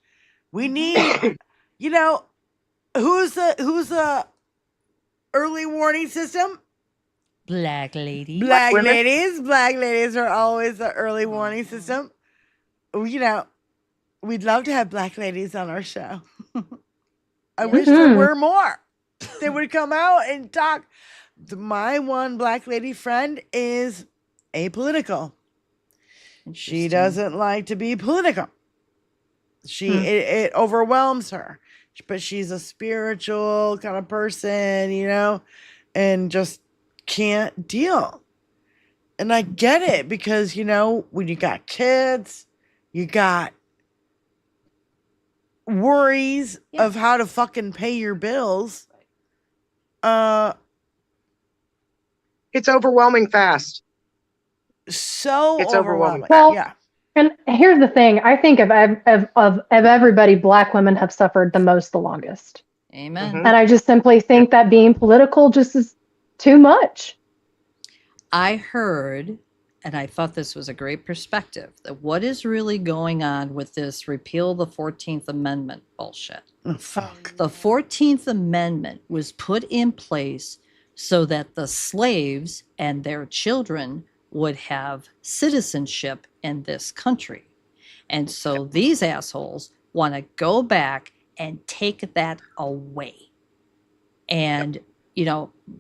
We need, who's the early warning system? Black ladies. Black ladies are always the early warning system. We'd love to have black ladies on our show. I wish there were more. They would come out and talk. My one black lady friend is apolitical. She doesn't like to be political. It overwhelms her. But she's a spiritual kind of person, and just can't deal. And I get it because, when you got kids, you got worries of how to fucking pay your bills. It's overwhelming fast. So It's overwhelming. Well, Yeah. and here's the thing. I think of everybody, Black women have suffered the most, the longest. Amen. And I just simply think that being political just is too much. I heard, and I thought this was a great perspective, that what is really going on with this repeal the 14th Amendment bullshit. Oh, fuck. The 14th Amendment was put in place so that the slaves and their children would have citizenship in this country. And so these assholes want to go back and take that away. And,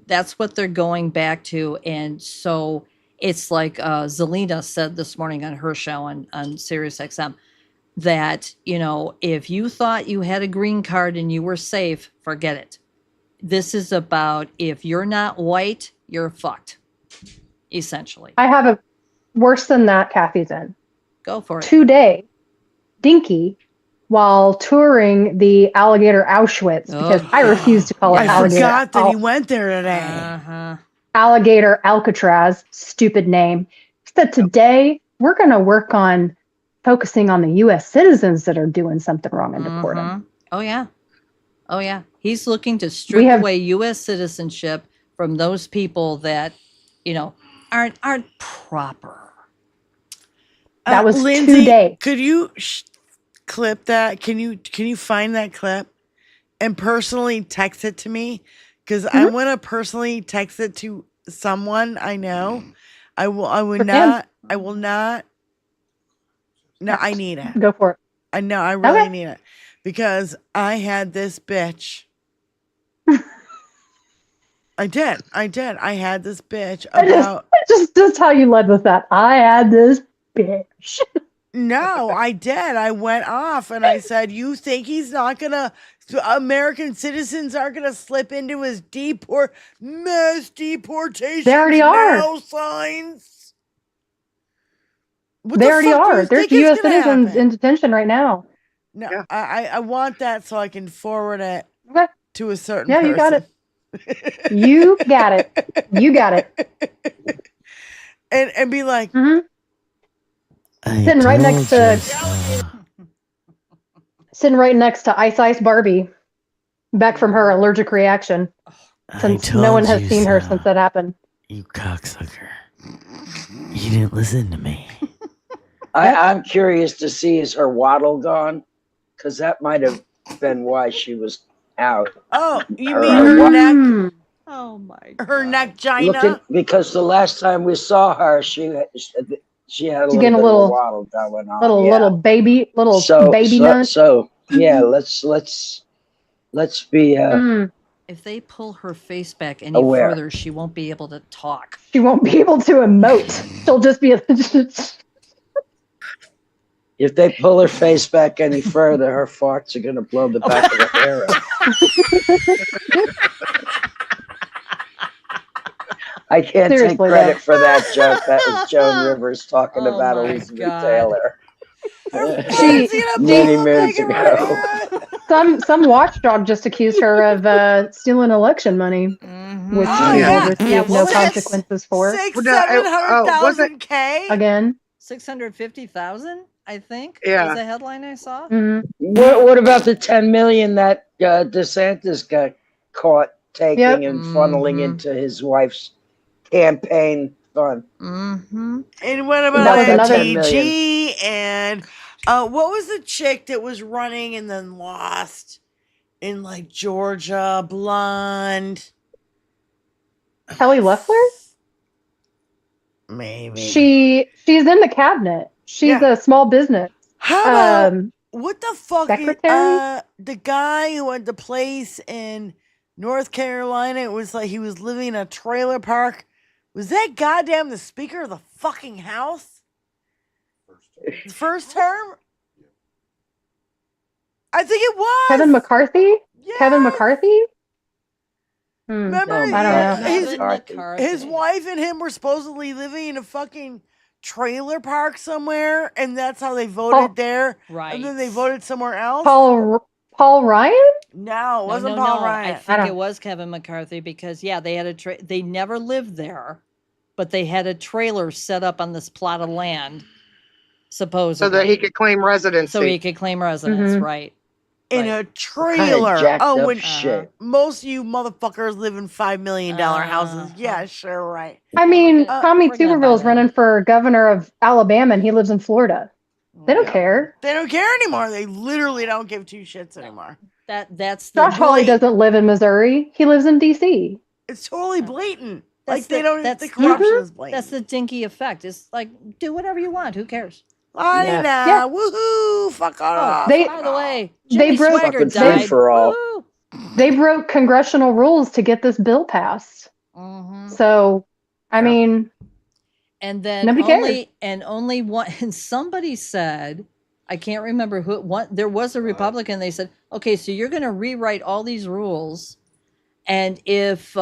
that's what they're going back to. And so it's like Zelina said this morning on her show on Sirius XM, that, if you thought you had a green card and you were safe, forget it. This is about if you're not white, you're fucked, essentially. I have a worse than that, Kathy's in. Go for it. Today, Dinky, while touring the alligator Auschwitz, because I refuse to call it alligator. I forgot that he went there today. Alligator Alcatraz, stupid name. He said, today we're going to work on focusing on the U.S. citizens that are doing something wrong and deport them. Oh, yeah. Oh, yeah. He's looking to strip away U.S. citizenship from those people that, aren't proper. That was Lindsay, today. Could you clip that? Can you find that clip and personally text it to me? Because I want to personally text it to someone I know. I will not. No, I need it. Go for it. I know. I really need it because I had this bitch. I did. I had this bitch about. Just how you led with that. I had this bitch. No, I did. I went off and I said, "You think he's not gonna? American citizens aren't gonna slip into his mass deportation? They already are. Signs. They already are. There's U.S. citizens in detention right now. No, I want that so I can forward it to a certain person. You got it. You got it. You got it. And be like, sitting right next to Ice Barbie, back from her allergic reaction. Since no one has seen her since that happened. You cocksucker. You didn't listen to me. I'm curious to see, is her waddle gone? Because that might have been why she was out. Oh, you mean her neck? Oh my God. Her neck gina? Because the last time we saw her, she had a little bit of a waddle going on. Little baby nut. So yeah, let's be if they pull her face back any aware. further, she won't be able to talk. She won't be able to emote. She'll just be if they pull her face back any further, her farts are gonna blow the back of her hair out. I can't take credit for that joke. That was Joan Rivers talking about Elizabeth Taylor. Many minutes ago. Some watchdog just accused her of stealing election money, which she will receive no consequences for. 700,000 again. 650,000, I think. Yeah, was the headline I saw. What about the 10 million that DeSantis got caught taking and funneling into his wife's campaign fund? And what about MTG? And what was the chick that was running and then lost in like Georgia? Blonde. Kelly Loeffler? Maybe. She's in the cabinet. She's a small business. How about, what the fuck? Secretary? The guy who had the place in North Carolina, it was like he was living in a trailer park. Was that goddamn the Speaker of the fucking House? First term? I think it was. Kevin McCarthy? Yeah. Kevin McCarthy? Remember, I don't know. his, McCarthy. his wife and him were supposedly living in a fucking trailer park somewhere, and that's how they voted there. Right. And then they voted somewhere else. Paul Ryan? No, it wasn't Paul Ryan. I think it was Kevin McCarthy because they had they never lived there, but they had a trailer set up on this plot of land, supposedly, so that he could claim residency. So he could claim residence, Mhm. right? In a trailer. jacked up when shit. most of you motherfuckers live in $5 million houses. Yeah, sure, right. I mean, Tommy bring that Tuberville's back. running for governor of Alabama, and he lives in Florida. They don't care. They don't care anymore. They literally don't give two shits anymore. That's Josh Hawley doesn't live in Missouri. He lives in D.C. It's totally blatant. That's Like they don't. That's The corruption is blatant. That's the dinky effect. It's like do whatever you want. Who cares? Yeah. Woohoo! Fuck off. By the way, They Jimmy broke- Swaggart Fucking died. food for all. Woo! They broke congressional rules to get this bill passed. Mhm. So, I mean, And then Nobody cares. only one. And somebody said, I can't remember who. There was a Republican. They said, okay, so you're going to rewrite all these rules, and if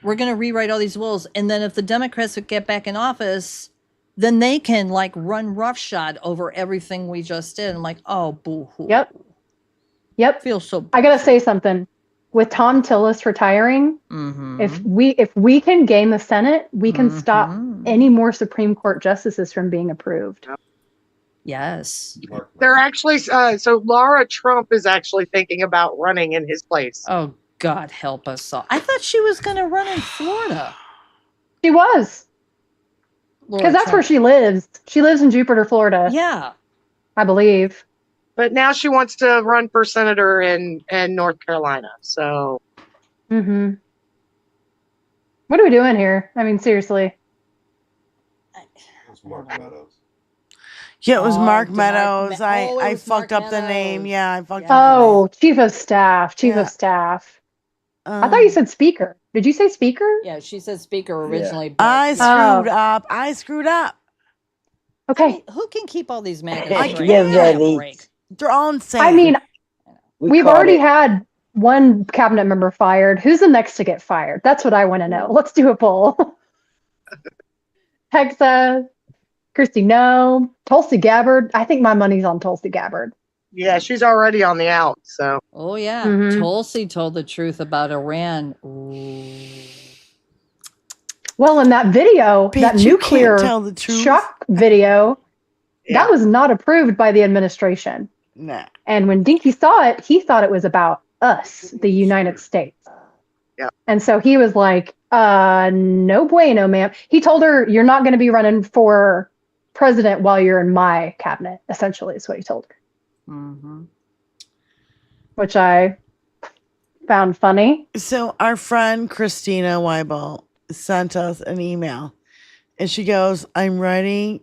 we're going to rewrite all these rules, and then if the Democrats would get back in office, then they can like run roughshod over everything we just did. I'm like, oh, boo-hoo. Yep. Feels so. I gotta say something. With Tom Tillis retiring, if we can gain the Senate, we can stop any more Supreme Court justices from being approved. Yes. They're actually so Laura Trump is actually thinking about running in his place. Oh God, help us all! I thought she was going to run in Florida. She was, because that's where she lives. She lives in Jupiter, Florida. Yeah, I believe. But now she wants to run for senator in North Carolina. So, What are we doing here? I mean, seriously. Yeah, it was Oh, Mark the Meadows. Mark Me- oh, it I was fucked Mark up the name. Meadows. Yeah, I fucked up. Oh, chief of staff. Chief Yeah. of staff. I thought you said speaker. Did you say speaker? Yeah, she said speaker originally. But I screwed up. Okay. I mean, who can keep all these maggots? I straight? give Give me a that break. They're all insane. I mean, we've caught already it. had one cabinet member fired. Who's the next to get fired? That's what I want to know. Let's do a poll. Hexa, Christy, no. Tulsi Gabbard. I think my money's on Tulsi Gabbard. yeah, she's already on the out. So, Oh yeah, Mhm. Tulsi told the truth about Iran. Ooh. Well, in that video, that Bitch, you nuclear can't tell the truth. shock video, that was not approved by the administration. Nah. And when Dinky saw it, he thought it was about us, the United States. Yeah. And so he was like, no bueno, ma'am. He told her, you're not going to be running for president while you're in my cabinet, essentially, is what he told her, Mm-hmm. which I found funny. So our friend Christina Weibel sent us an email, and she goes, "I'm writing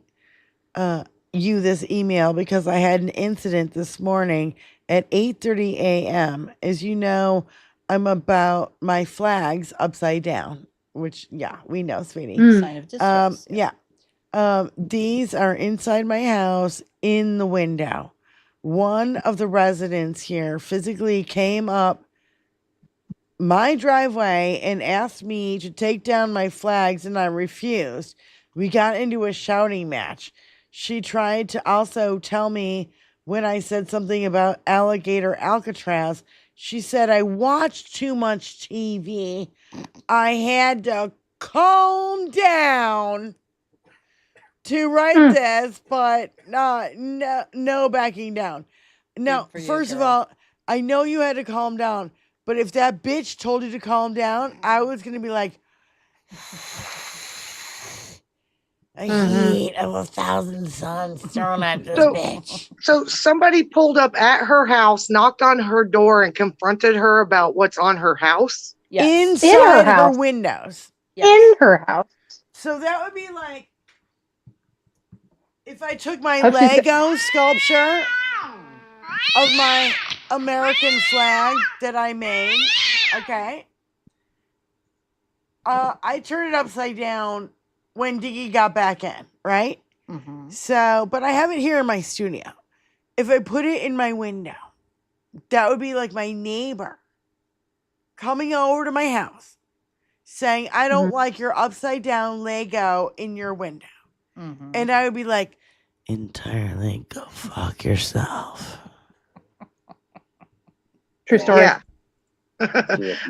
you this email because I had an incident this morning at 8:30 a.m. As you know, I'm about my flags upside down, which we know, sweetie. Sign of distress. These are inside my house in the window. One of the residents here physically came up my driveway and asked me to take down my flags, and I refused. We got into a shouting match. She tried to also tell me when I said something about alligator Alcatraz. She said I watched too much TV. I had to calm down to write this, but no backing down. Now, for you, first of girl. all, I know you had to calm down, but if that bitch told you to calm down, I was gonna be like, a heat of 1,000 suns thrown at this bitch. so somebody pulled up at her house, knocked on her door, and confronted her about what's on her house. Yes. In her Inside her house. windows. In her house. So that would be like if I took my Oh, she's- Lego sculpture of my American flag that I made, okay? I turned it upside down when Diggy got back in, right? Mm-hmm. So, but I have it here in my studio. if I put it in my window, that would be like my neighbor coming over to my house saying, I don't like your upside down Lego in your window. And I would be like, entirely go fuck yourself. True story. Yeah.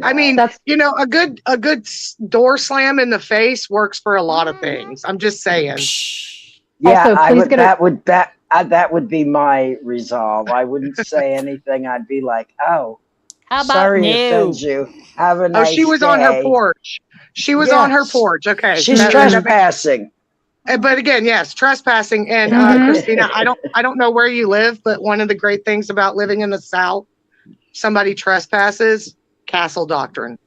I mean, a good door slam in the face works for a lot of things. I'm just saying. Yeah, Also, I please would. get a- That would be my resolve. I wouldn't say anything. I'd be like, "Oh, How about sorry to no? offend you. Have a Oh, nice she was day." on her porch. She was on her porch. Okay. She's trespassing. But again, yes, trespassing. And Christina, I don't know where you live, but one of the great things about living in the South, somebody trespasses, castle doctrine.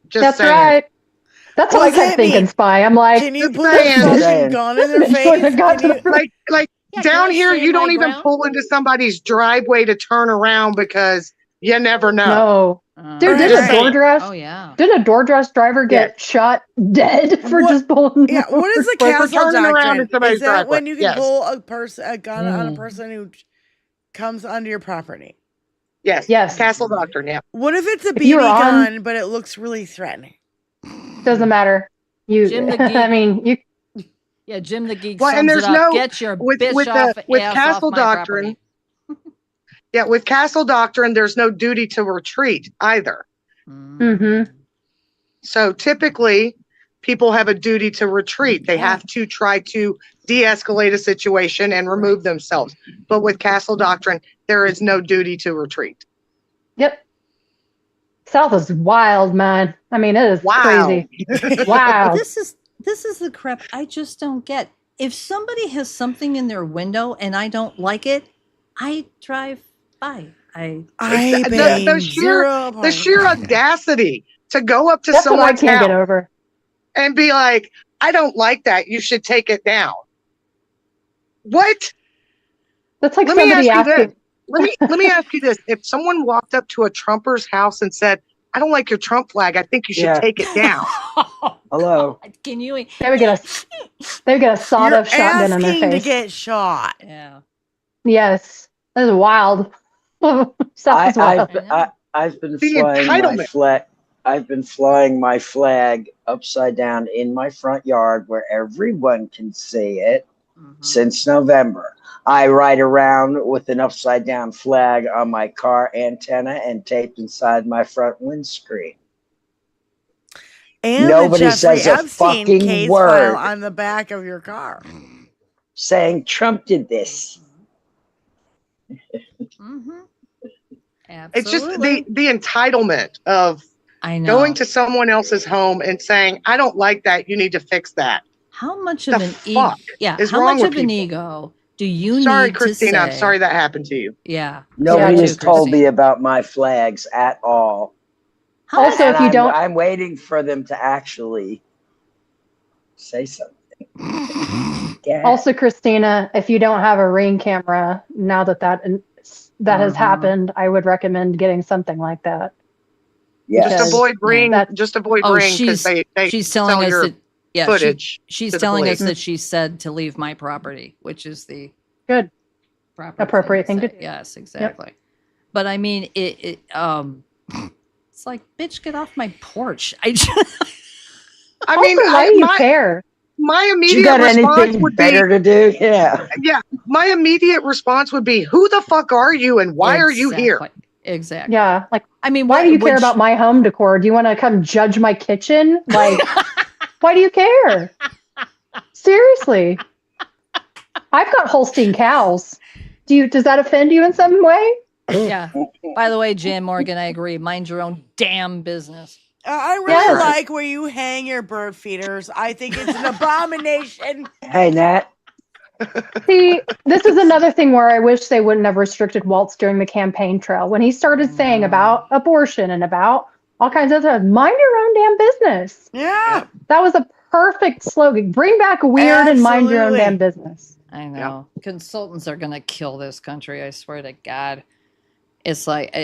Just That's saying. right. That's what I kept thinking, Spy. I'm like, can you put a fucking gun in their face? Like down here, you don't even pull into somebody's driveway to turn around because you never know. No. Dude, did a DoorDash? Oh yeah. Did a DoorDash driver get shot dead for just pulling? Yeah, what is the castle turning around in doctrine? somebody's Is that driveway. when you can Yes. pull a gun on a person who comes onto your property? Yes. Yes. Castle doctrine. Yeah. What if it's a If you're BB on- gun, but it looks really threatening? Doesn't matter. Jim the Geek. I mean, you. Yeah, Jim the Geek Well, and sums there's it up. no Get your with bitch the off with ass castle off my doctrine. property. Yeah, with castle doctrine, there's no duty to retreat either. Mm-hmm. So typically, people have a duty to retreat. They have to try to de-escalate a situation and remove themselves. But with castle doctrine, there is no duty to retreat. Yep. South is wild, man. I mean, it is crazy. Wow. This is the crap I just don't get. If somebody has something in their window and I don't like it, I drive by. The sheer audacity to go up to That's what I someone's can't house get over. and be like, I don't like that. You should take it down. What? That's like Let me ask somebody you this. asking. Let me ask you this. If someone walked up to a Trumper's house and said, I don't like your Trump flag, I think you should take it down. Hello. Can you? They would get a sawed-off shotgun in their Asking to face. get shot. Yeah. Yes, that is wild. South is wild. I've been The flying my entitlement. flag. I've been flying my flag upside down in my front yard where everyone can see it since November. I ride around with an upside down flag on my car antenna and taped inside my front windscreen. And Nobody the Jeffrey says a Epstein fucking case word. file on the back of your car. Saying Trump did this. It's just the entitlement of going to someone else's home and saying, I don't like that. You need to fix that. How much of The an ego? fuck Yeah. is How wrong much with of an people? ego do you Sorry, need Christina. to say? I'm sorry that happened to you. Yeah. Nobody Yeah, has too, told me Christine. about my flags at all. Also, And if you don't- I'm waiting for them to actually say something. Yeah. Also, Christina, if you don't have a Ring camera, now that has happened, I would recommend getting something like that. Yes. Just avoid Ring. Just avoid Oh, Ring because they she's telling sell us your that. Yeah, footage. she's to the telling us police. that she said to leave my property, which is the Good. proper Appropriate thing to say. do. Yes, exactly. But I mean, it's like, bitch, get off my porch. I Also, mean, why do you care? My You immediate got response anything would better be, to do? Yeah. yeah, my immediate response would be, who the fuck are you and why are you here? Exactly. Yeah, like I mean, why do you care about my home decor? Do you want to come judge my kitchen? Like, why do you care? Seriously, I've got Holstein cows. Does that offend you in some way? Yeah. By the way, Jan Morgan, I agree. Mind your own damn business. I really like where you hang your bird feeders. I think it's an abomination. Hey, Nat. See, this is another thing where I wish they wouldn't have restricted Waltz during the campaign trail. When he started saying about abortion and about all kinds of stuff, mind your own damn business. Yeah. That was a perfect slogan. Bring back weird and mind your own damn business. I know. Consultants are going to kill this country. I swear to God. It's like...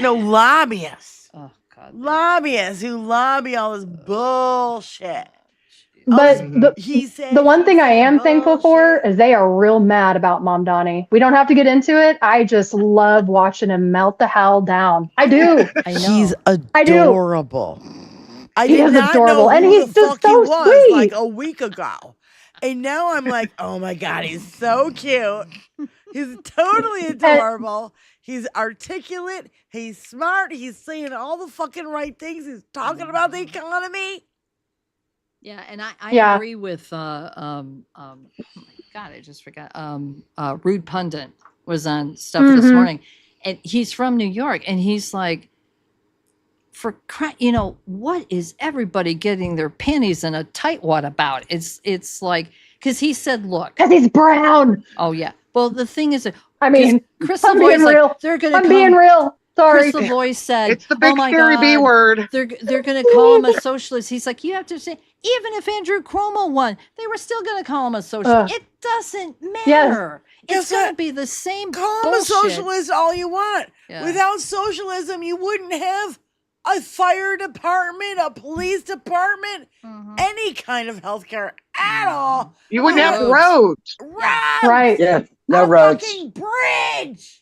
No, lobbyists. Oh, God. Lobbyists who lobby all this bullshit. But he said the one thing I am thankful for is they are real mad about Mom Donnie. We don't have to get into it. I just love watching him melt the hell down. I do. I know. He's I do. adorable. I He did is not adorable, know and who he's the just fuck he so was like sweet. a week ago. And now I'm like, oh my God, he's so cute. He's totally adorable. He's articulate. He's smart. He's saying all the fucking right things. He's talking about the economy. Yeah, and I Yeah. agree with oh my God, I just forgot. Rude Pundit was on stuff this morning, and he's from New York, and he's like, what is everybody getting their panties in a tightwad about? It's like, because he said, look, Because he's brown. oh yeah. Well, the thing is, I mean, Crystal I'm Boy's being real. like, they're gonna I'm come. being real. Sorry. Crystal Boy said, It's the big "Oh my scary God, B word." They're going to call him a socialist." He's like, "You have to say, even if Andrew Cuomo won, they were still going to call him a socialist. It doesn't matter. It's going to be the same Call him bullshit." a socialist all you want. Yeah. Without socialism, you wouldn't have a fire department, a police department, any kind of healthcare at all. You wouldn't have roads. Right. Yeah, no a roads. fucking bridge.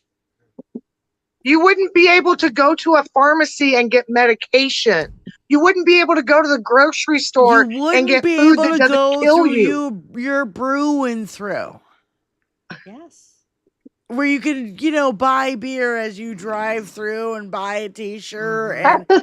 You wouldn't be able to go to a pharmacy and get medication. You wouldn't be able to go to the grocery store You and get wouldn't be food able that to doesn't go kill through you. you're brewing through. Yes. Where you can, buy beer as you drive through and buy a t-shirt. And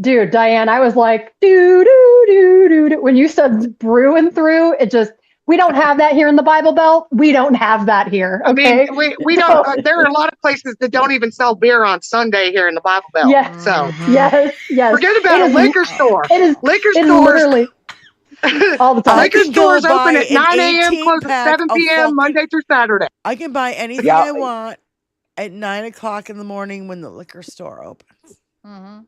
Dude, Diane, I was like, do. When you said brewing through, it just, we don't have that here in the Bible Belt. We don't have that here. Okay. I mean, we don't. There are a lot of places that don't even sell beer on Sunday here in the Bible Belt. Yes. So Yes. forget about a liquor store. It is Liquor it is stores. literally all the time. Liquor can go stores open buy at an 9 a.m., close at 18-pack 7 of p.m. fucking- Monday through Saturday. I can buy anything Yeah. I want at 9:00 in the morning when the liquor store opens. Mm-hmm.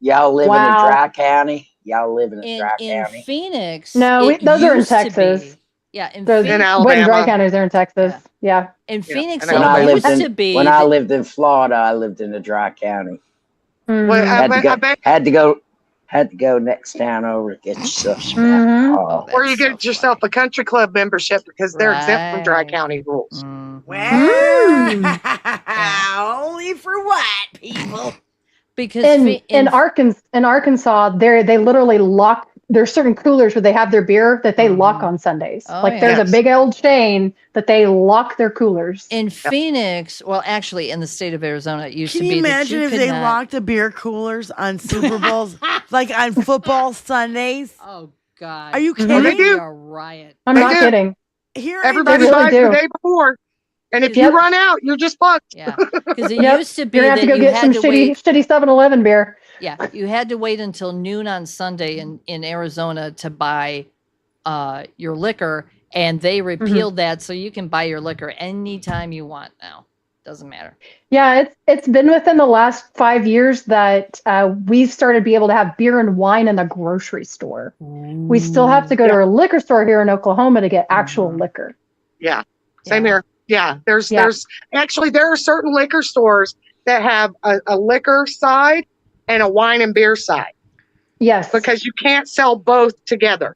Y'all live Wow. in a dry county. Y'all live in a dry In county. Phoenix, No, those are in used to Texas. be- Yeah, in Those Phoenix, Alabama. dry counties, they're in Texas. Yeah. in Phoenix, and When it I used lived to in be. when I lived in Florida, I lived in a dry county. Mhm. Well, Had to go next town over to get yourself some Mhm. alcohol. or you get yourself a country club membership because they're exempt from dry Right. county rules. Well, only for white people. Because in Arkansas, they literally lock. There's certain coolers where they have their beer that they lock on Sundays. Oh, Like there's yes. a big old chain that they lock their coolers. in Phoenix, well, actually, in the state of Arizona, it used Can to you be imagine that you if could they not. locked the beer coolers on Super Bowls, like on football Sundays? Oh God! Are you They kidding? It'd be do. a riot. I'm They not do. kidding. Here, Everybody really buys do. the day before. And if Yep. you run out, you're just fucked. Yeah, because it Yep. used to be You're gonna have that to go you get some had to wait. shitty 7-Eleven beer. Yeah, you had to wait until noon on Sunday in Arizona to buy your liquor, and they repealed that, so you can buy your liquor anytime you want now. Doesn't matter. Yeah, it's been within the last 5 years that we've started to be able to have beer and wine in the grocery store. We still have to go to a liquor store here in Oklahoma to get actual liquor. Yeah. Same Yeah. here. Yeah. There's Yeah. actually there are certain liquor stores that have a liquor side and a wine and beer side Yes, because you can't sell both together.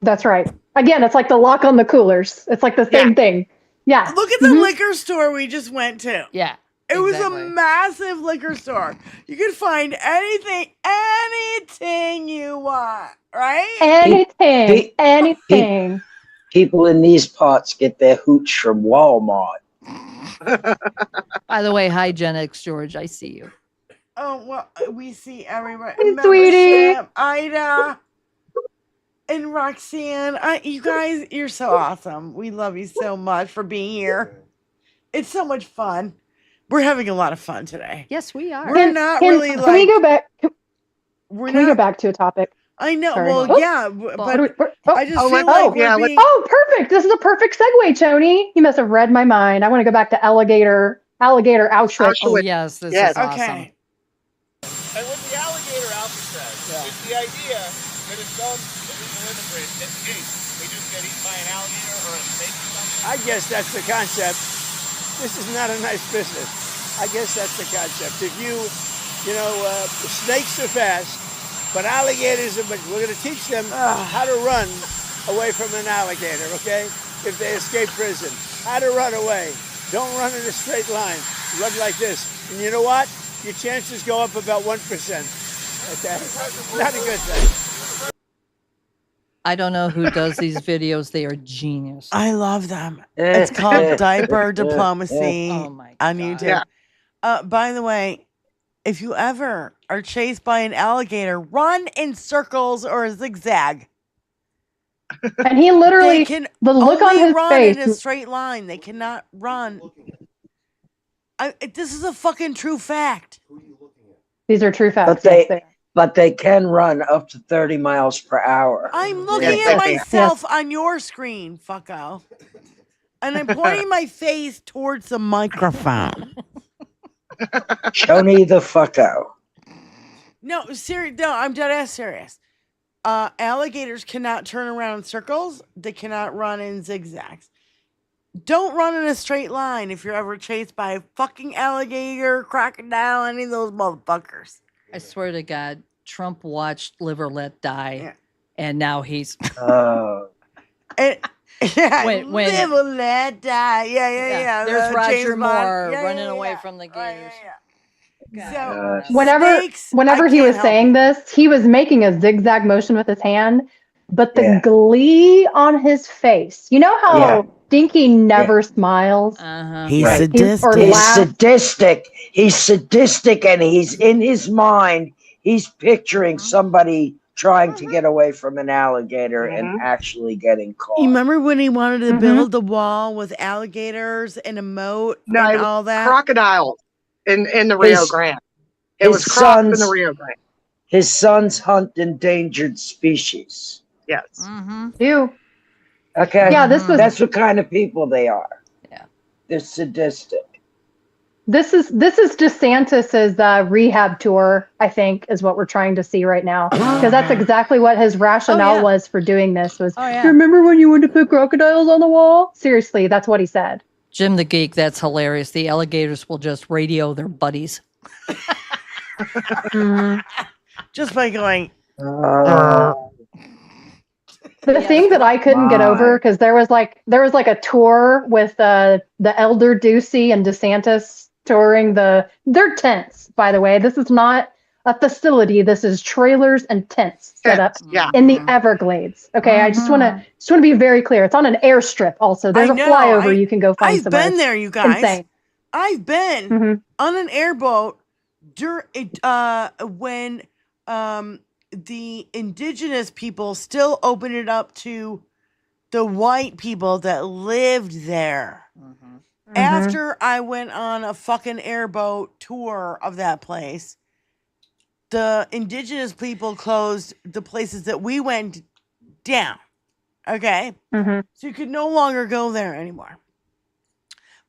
that's right. Again, it's like the lock on the coolers. It's like the same thing. Yeah. look at the liquor store we just went to. Yeah, It was a exactly. massive liquor store. You could find anything you want, right? Anything. People in these parts get their hooch from Walmart. By the way, hi, Gen X George. I see you. Oh, well, we see everybody. Hey, sweetie. Ida and Roxanne. You guys, you're so awesome. We love you so much for being here. It's so much fun. We're having a lot of fun today. Yes, we are. We're not really Can we go back? Can we're we go not. back to a topic? I know. Sorry. Well, Oh. yeah, but I just feel let's- like yeah, we're let's- being. Oh, perfect. This is a perfect segue, Tony. You must have read my mind. I want to go back to alligator Auschwitz. Oh yes, this Yes. is awesome. Okay. And what the alligator Alpha says is the idea that if some illegal immigrant escapes, they just get eaten by an alligator or a snake or something. I guess that's the concept. This is not a nice business. I guess that's the concept. If the snakes are fast, But alligators, we're going to teach them how to run away from an alligator, okay? If they escape prison. How to run away. Don't run in a straight line. Run like this. And you know what? Your chances go up about 1%. Okay? Not a good thing. I don't know who does these videos. They are genius. I love them. It's called diaper diplomacy on YouTube. Yeah. By the way, if you ever are chased by an alligator, run in circles or zigzag. And he literally, the look on his run face. in a straight line. They cannot run. This is a fucking true fact. These are true facts. But they can run up to 30 miles per hour. I'm looking at myself on your screen, fucko. And I'm pointing my face towards the microphone. Tony the fucko. No, I'm dead ass serious. Alligators cannot turn around in circles. They cannot run in zigzags. Don't run in a straight line if you're ever chased by a fucking alligator, crocodile, any of those motherfuckers. I swear to God, Trump watched Live or Let Die, and now he's. Wait, when Live or Let Die. Yeah. There's Roger James Moore Bond. running away from the gators. So Whenever he was saying this, he was making a zigzag motion with his hand, but the glee on his face. You know how Dinky never smiles? He's Right. sadistic. He's sadistic. He's sadistic, and he's in his mind. He's picturing somebody trying to get away from an alligator and actually getting caught. You remember when he wanted to build the wall with alligators and a moat and all that? Crocodile in the Rio Grande. It was crops in the Rio Grande. His sons hunt endangered species. Yes. Ew. Okay. Yeah, that's what kind of people they are. Yeah. They're sadistic. This is DeSantis's rehab tour, I think, is what we're trying to see right now. Because that's exactly what his rationale was for doing this. Was you remember when you wanted to put crocodiles on the wall? Seriously, that's what he said. Jim the Geek, that's hilarious. The alligators will just radio their buddies. Just by going. The thing that I couldn't get over, because there was like a tour with the Elder Ducey and DeSantis touring their tents. By the way, this is not a facility. This is trailers and tents set up in the Everglades. Okay, I just want to be very clear. It's on an airstrip. Also, there's a flyover you can go find. I've been there, you guys. Insane. I've been on an airboat when the indigenous people still opened it up to the white people that lived there. After I went on a fucking airboat tour of that place, the indigenous people closed the places that we went down. Okay? So you could no longer go there anymore.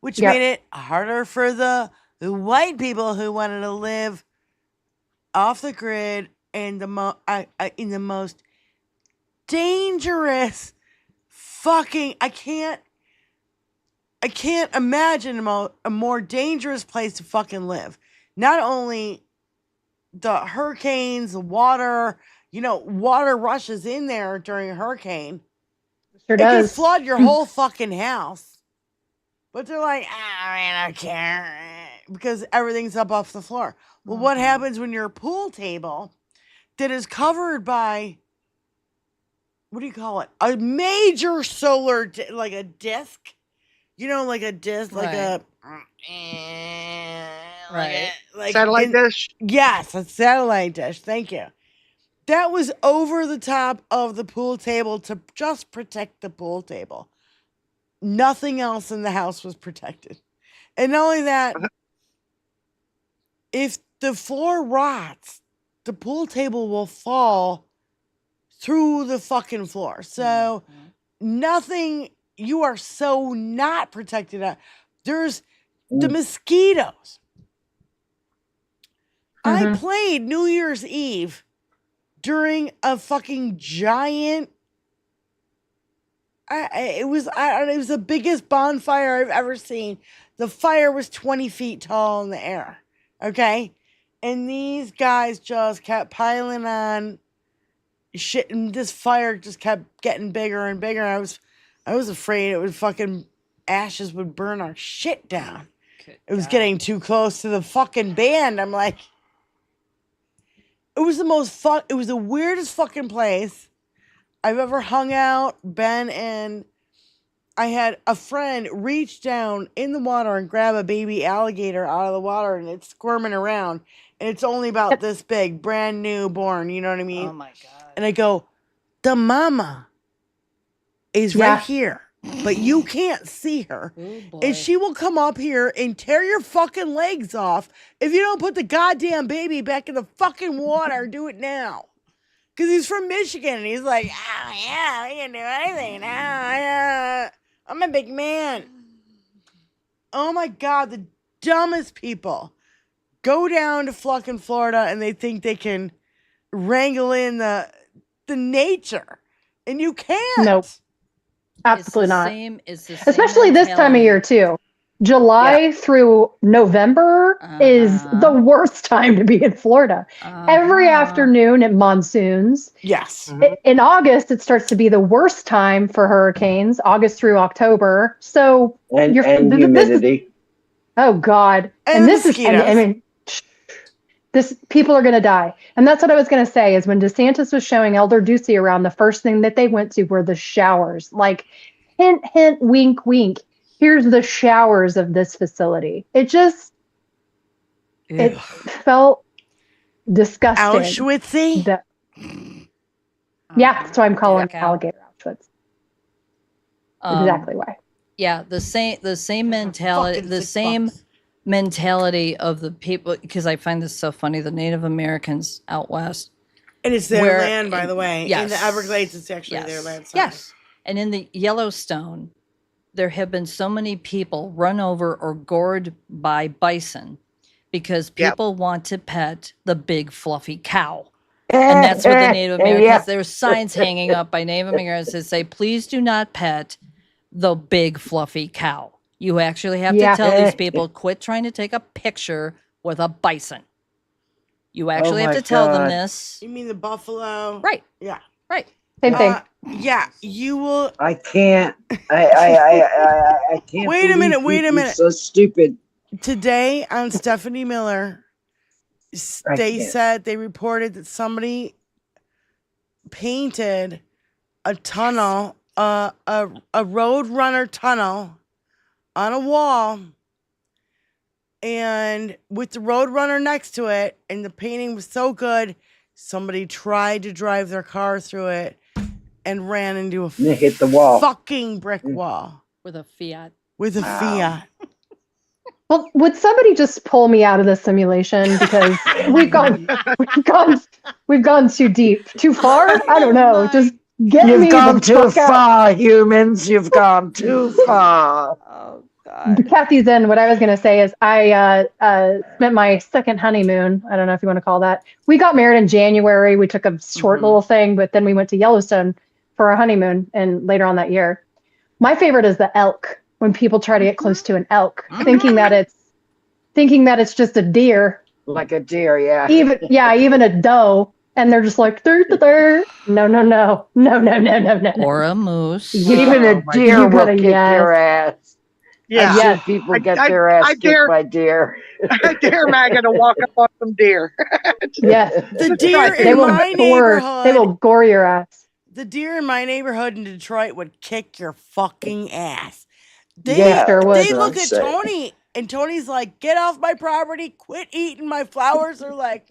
Which made it harder for the white people who wanted to live off the grid and in the most dangerous fucking I can't imagine a more dangerous place to fucking live. Not only the hurricanes, the water, water rushes in there during a hurricane. Sure it does. can flood your whole fucking house. But they're like, I don't care. Because everything's up off the floor. Well, what happens when your pool table that is covered by, what do you call it? A major solar, like a disc? Like a disc, like a... Like satellite dish? Yes, a satellite dish. Thank you. That was over the top of the pool table to just protect the pool table. Nothing else in the house was protected. And not only that, if the floor rots, the pool table will fall through the fucking floor. So nothing, you are so not protected. There's the mosquitoes. I played New Year's Eve during a fucking giant. It was the biggest bonfire I've ever seen. The fire was 20 feet tall in the air. Okay, And these guys just kept piling on shit, and this fire just kept getting bigger and bigger. I was afraid it would fucking ashes would burn our shit down. It was getting too close to the fucking band. I'm like, it was the most fun. It was the weirdest fucking place I've ever hung out, been in. I had a friend reach down in the water and grab a baby alligator out of the water, and it's squirming around, and it's only about this big, brand new born, you know what I mean? Oh my God. And I go, the mama is right here, but you can't see her. And she will come up here and tear your fucking legs off if you don't put the goddamn baby back in the fucking water. Do it now. Because he's from Michigan, and he's like, oh, yeah, we can do anything now. Yeah. I'm a big man. Oh, my God, the dumbest people go down to fucking Florida, and they think they can wrangle in the nature, and you can't. Nope. Absolutely not. It's the same Especially this time of year, too. July through November is the worst time to be in Florida. Every afternoon it monsoons. Yes. In August, it starts to be the worst time for hurricanes, August through October. So and humidity. Oh, God. And this is, I mean, this people are going to die. And that's what I was going to say is when DeSantis was showing Elder Ducey around, the first thing that they went to were the showers. Like, hint, hint, wink, wink. Here's the showers of this facility. It just, it felt disgusting. Auschwitzy? Yeah, that's why I'm calling it alligator Auschwitz. Exactly why. Yeah, the same mentality of the people, because I find this so funny, the Native Americans out west. And it's their land, by the way. Yes. In the Everglades, it's actually their land. Sorry. Yes. And in the Yellowstone, there have been so many people run over or gored by bison because people want to pet the big fluffy cow. And that's what the Native Americans, there's signs hanging up by Native Americans that say, please do not pet the big fluffy cow. You actually have to tell these people, quit trying to take a picture with a bison. You actually have to tell them this. You mean the buffalo? Right. Yeah. Right. Same thing. Yeah, you will. I can't. I can't. Wait a minute. So stupid. Today on Stephanie Miller, they reported that somebody painted a tunnel, a road runner tunnel, on a wall, and with the road runner next to it, and the painting was so good, somebody tried to drive their car through it and ran into a hit the wall. Fucking brick wall. With a Fiat. Fiat. Well, would somebody just pull me out of this simulation because we've gone too deep, too far? I don't know. Just get me. You've gone too far, humans. You've gone too far. Oh God. Kathy's in. What I was going to say is I spent my second honeymoon. I don't know if you want to call that. We got married in January. We took a short little thing, but then we went to Yellowstone for our honeymoon and later on that year. My favorite is the elk. When people try to get close to an elk, thinking that it's just a deer. Like a deer, yeah. Even a doe. And they're just like, no. Or a moose. Even a deer will kick your ass. Yeah. I've seen people get their ass kicked by deer. I dare Maggie to walk up on some deer. Yes. The deer in my neighborhood. They will gore your ass. The deer in my neighborhood in Detroit would kick your fucking ass. They look at Tony, and Tony's like, get off my property, quit eating my flowers. They're like,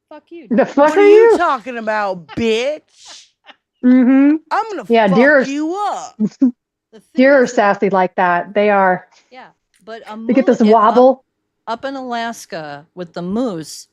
fuck you. The fuck what are you talking about, bitch? Mm-hmm. I'm going to fuck you up. Deer are sassy like that. They are. Yeah. But they get this wobble. Up in Alaska with the moose,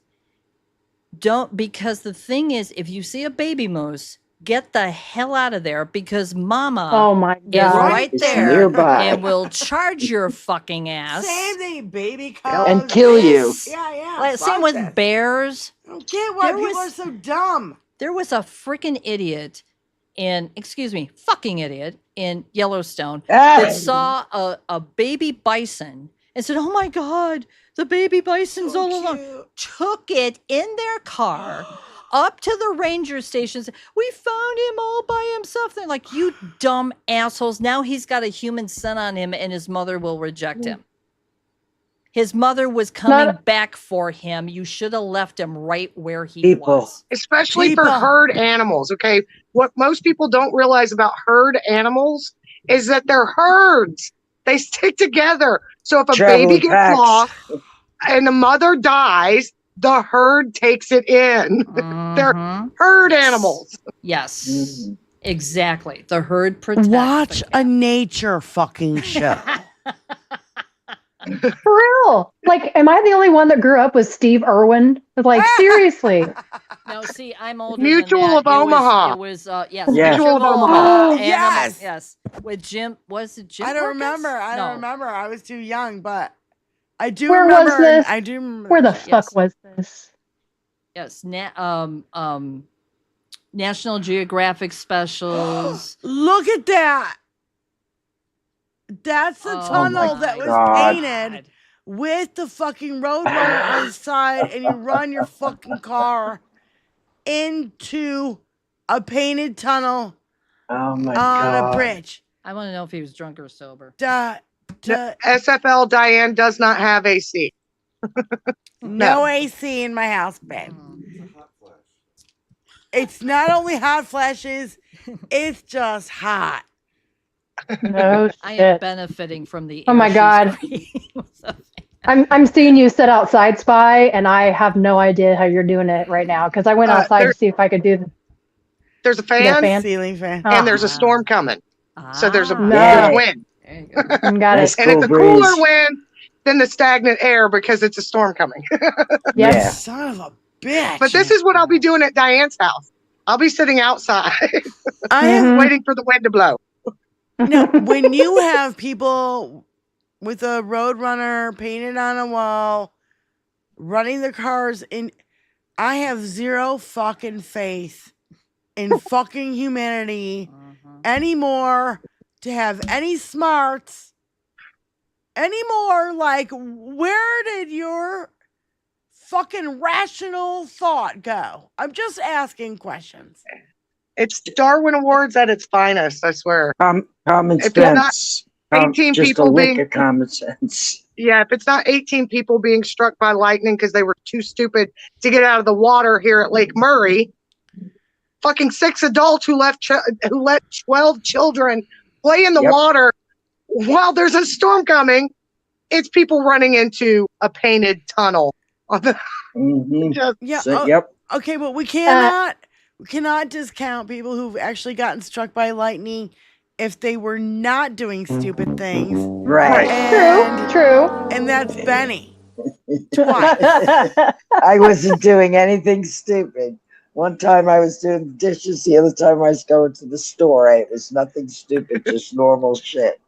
because the thing is, if you see a baby moose, get the hell out of there because mama is right there nearby and will charge your fucking ass. Same thing, baby cows. And kill you. Yeah. Same with bears. I don't get why people are so dumb. There was a freaking idiot fucking idiot in Yellowstone that saw a baby bison and said, oh my God, The baby bison's all alone. Took it in their car up to the ranger stations. We found him all by himself. They're like, you dumb assholes. Now he's got a human son on him and his mother will reject him. His mother was coming back for him. You should have left him right where he was. Especially for herd animals, okay? What most people don't realize about herd animals is that they're herds. They stick together. So if a baby gets lost and the mother dies, the herd takes it in. They're herd animals. Yes, exactly. The herd protects. Watch a nature fucking show. For real. Like, am I the only one that grew up with Steve Irwin? Like, seriously. No, see, I'm older. Mutual than that. of Omaha. It was yes. Yeah. Mutual of Oh, Omaha. yes. Yes. With Jim, was it Jim? I don't Perkins? remember. I No. don't remember. I was too young, but I do Where remember. was this? I do remember. Where the fuck was this? Yes. National Geographic specials. Look at that. That's the tunnel that was painted with the fucking roadrunner on the side, and you run your fucking car into a painted tunnel on a bridge. I want to know if he was drunk or sober. SFL Diane does not have AC. No AC in my house, babe. It's not only hot flashes, it's just hot. No I am shit. benefiting from the. Oh my God. I'm seeing you sit outside, Spy, and I have no idea how you're doing it right now because I went outside to see if I could do the. There's a fan, ceiling fan, and there's a storm coming. So there's a Nice. wind. Got it. And it's a cooler wind than the stagnant air because it's a storm coming. Yeah. Son of a bitch. But this is what I'll be doing at Diane's house. I'll be sitting outside. I am waiting for the wind to blow. No, when you have people with a roadrunner painted on a wall, running their cars in, I have zero fucking faith in fucking humanity anymore to have any smarts anymore. Like, where did your fucking rational thought go? I'm just asking questions. It's Darwin Awards at its finest, I swear. Common If it's not sense. 18 Just people a lick being of common sense. Yeah, if it's not 18 people being struck by lightning because they were too stupid to get out of the water here at Lake Murray, fucking 6 adults who let 12 children play in the water while there's a storm coming, it's people running into a painted tunnel. On the Okay, but we cannot discount people who've actually gotten struck by lightning if they were not doing stupid things. Right. True. And that's Benny. I wasn't doing anything stupid. One time I was doing dishes, the other time I was going to the store. It was nothing stupid, just normal shit.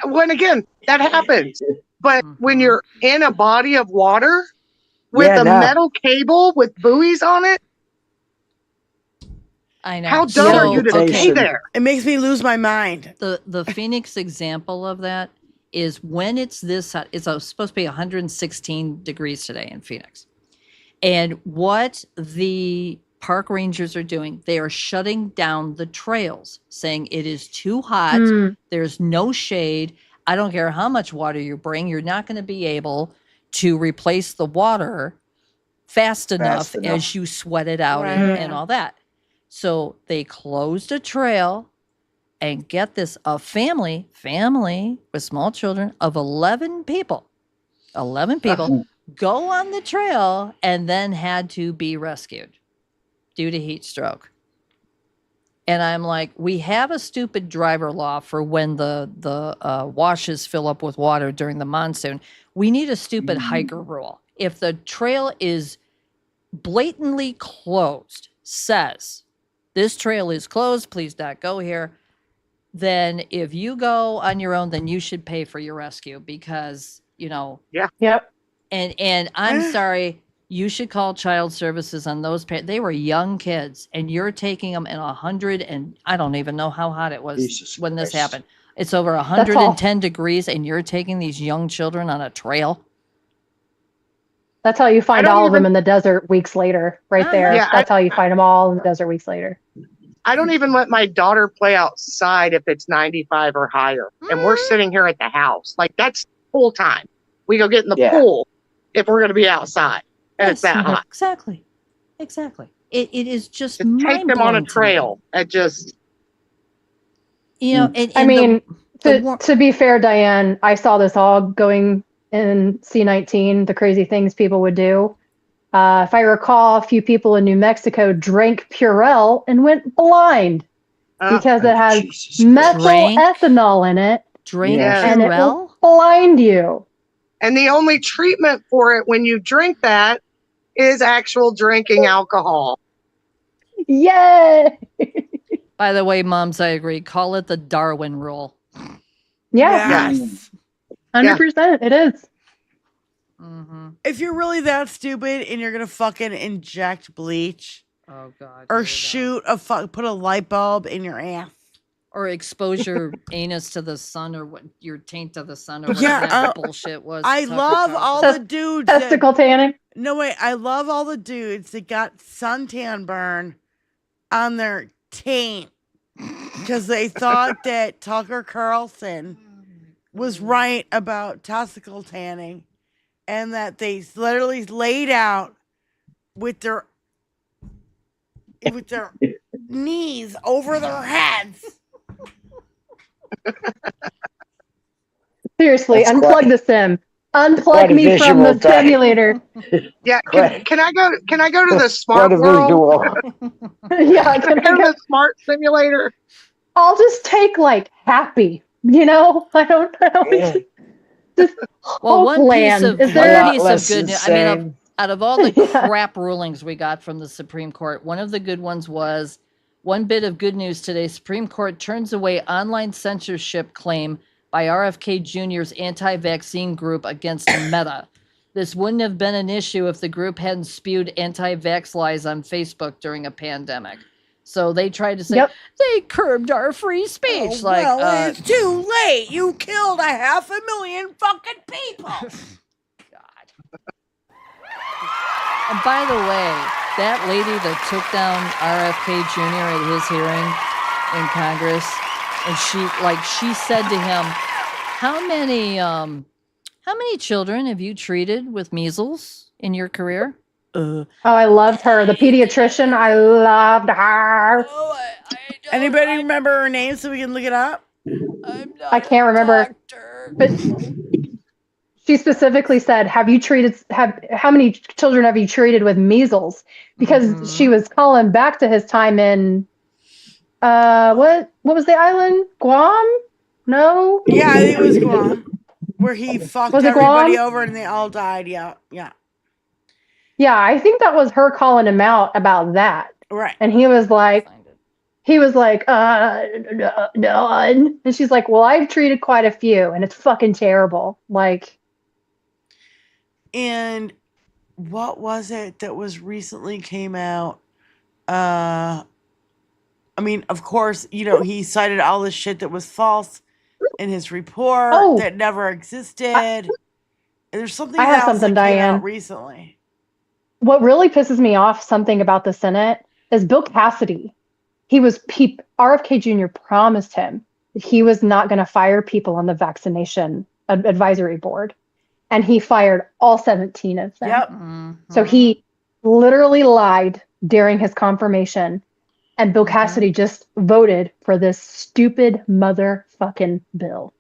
When again, that happens. But when you're in a body of water with a metal cable with buoys on it, I know. how dumb are you to stay there? It makes me lose my mind. The Phoenix example of that is when it's this hot, it's supposed to be 116 degrees today in Phoenix. And what the park rangers are doing, they are shutting down the trails, saying it is too hot. There's no shade. I don't care how much water you bring. You're not going to be able to replace the water fast enough as you sweat it out and all that. So they closed a trail, and get this, a family with small children of 11 people go on the trail and then had to be rescued due to heat stroke. And I'm like, we have a stupid driver law for when the washes fill up with water during the monsoon. We need a stupid hiker rule. If the trail is blatantly closed, says, this trail is closed, please not go here, then if you go on your own, then you should pay for your rescue because, Yep. And I'm sorry, you should call child services on those parents. They were young kids, and you're taking them in 100 and I don't even know how hot it was when this happened. It's over 110 degrees, and you're taking these young children on a trail. That's how you find don't all of them even- in the desert weeks later, right there. Yeah, That's how you find them all in the desert weeks later. I don't even let my daughter play outside if it's 95 or higher. And we're sitting here at the house. Like, that's pool time. We go get in the pool if we're going to be outside. And it's that hot. Exactly. It is just To take them on a trail. It just... You know, and I mean, to be fair, Diane, I saw this all going in C-19, the crazy things people would do. If I recall, a few people in New Mexico drank Purell and went blind because it has methyl ethanol in it. And it will blind you. And the only treatment for it when you drink that is actual drinking alcohol. Yay! By the way, moms, I agree. Call it the Darwin rule. Yeah. Yes. 100%. It is. If you're really that stupid and you're gonna fucking inject bleach, or shoot put a light bulb in your ass, or expose your anus to the sun, or what your taint to the sun, or whatever that bullshit was. I Tucker love talked all about. the dudes. Testicle tanning. No, wait. I love all the dudes that got suntan burn on their taint because they thought that Tucker Carlson was right about testicle tanning, and that they literally laid out with their knees over their heads. Seriously, That's unplug quite- the sim. quite Unplug a me from the visual, Diane. simulator. Yeah, can I go to the Quite smart a world? Yeah, Can I go to the smart simulator? I'll just take like happy. You know, I don't just Well, one piece Hopeland. of Is there one piece of good news. I mean, out of all the crap rulings we got from the Supreme Court, one of the good ones was one bit of good news today. Supreme Court turns away online censorship claim by RFK Jr.'s anti-vaccine group against Meta. This wouldn't have been an issue if the group hadn't spewed anti-vax lies on Facebook during a pandemic. So they tried to say they curbed our free speech. It's too late. You killed 500,000 fucking people. And by the way, that lady that took down RFK Jr. at his hearing in Congress, and she said to him, how many children have you treated with measles in your career? Oh, I loved her. The pediatrician, I loved her. Anybody remember her name so we can look it up? I can't remember. But she specifically said, how many children have you treated with measles? Because she was calling back to his time in what was the island? Guam? No? Yeah, I think it was Guam. Where he fucked Was it everybody Guam? over and they all died. Yeah. Yeah, I think that was her calling him out about that. Right. And he was like, no. And she's like, well, I've treated quite a few and it's fucking terrible. Like, And what was it that was recently came out? I mean, of course, he cited all this shit that was false in his report that never existed. There's something I have else something, that came Diane. out recently. What really pisses me off something about the Senate is Bill Cassidy. RFK Jr. promised him that he was not going to fire people on the vaccination advisory board. And he fired all 17 of them. Yep. So he literally lied during his confirmation. And Bill Cassidy just voted for this stupid motherfucking bill.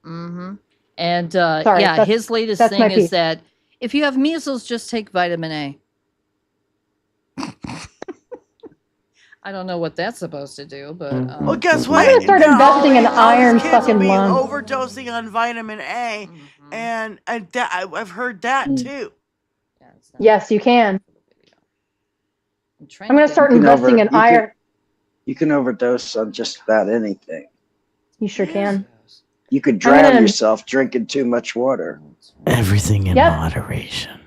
And Sorry, his latest that's my thing is piece. that if you have measles, just take vitamin A. I don't know what that's supposed to do, but Well, guess what? I'm gonna start investing in all these iron kids will fucking be lung. overdosing on vitamin A, and I've heard that too. Yes, you can. I'm going to start investing in iron. You can overdose on just about anything. You sure can. You could I'm drown gonna- yourself drinking too much water. Everything in Yep. moderation.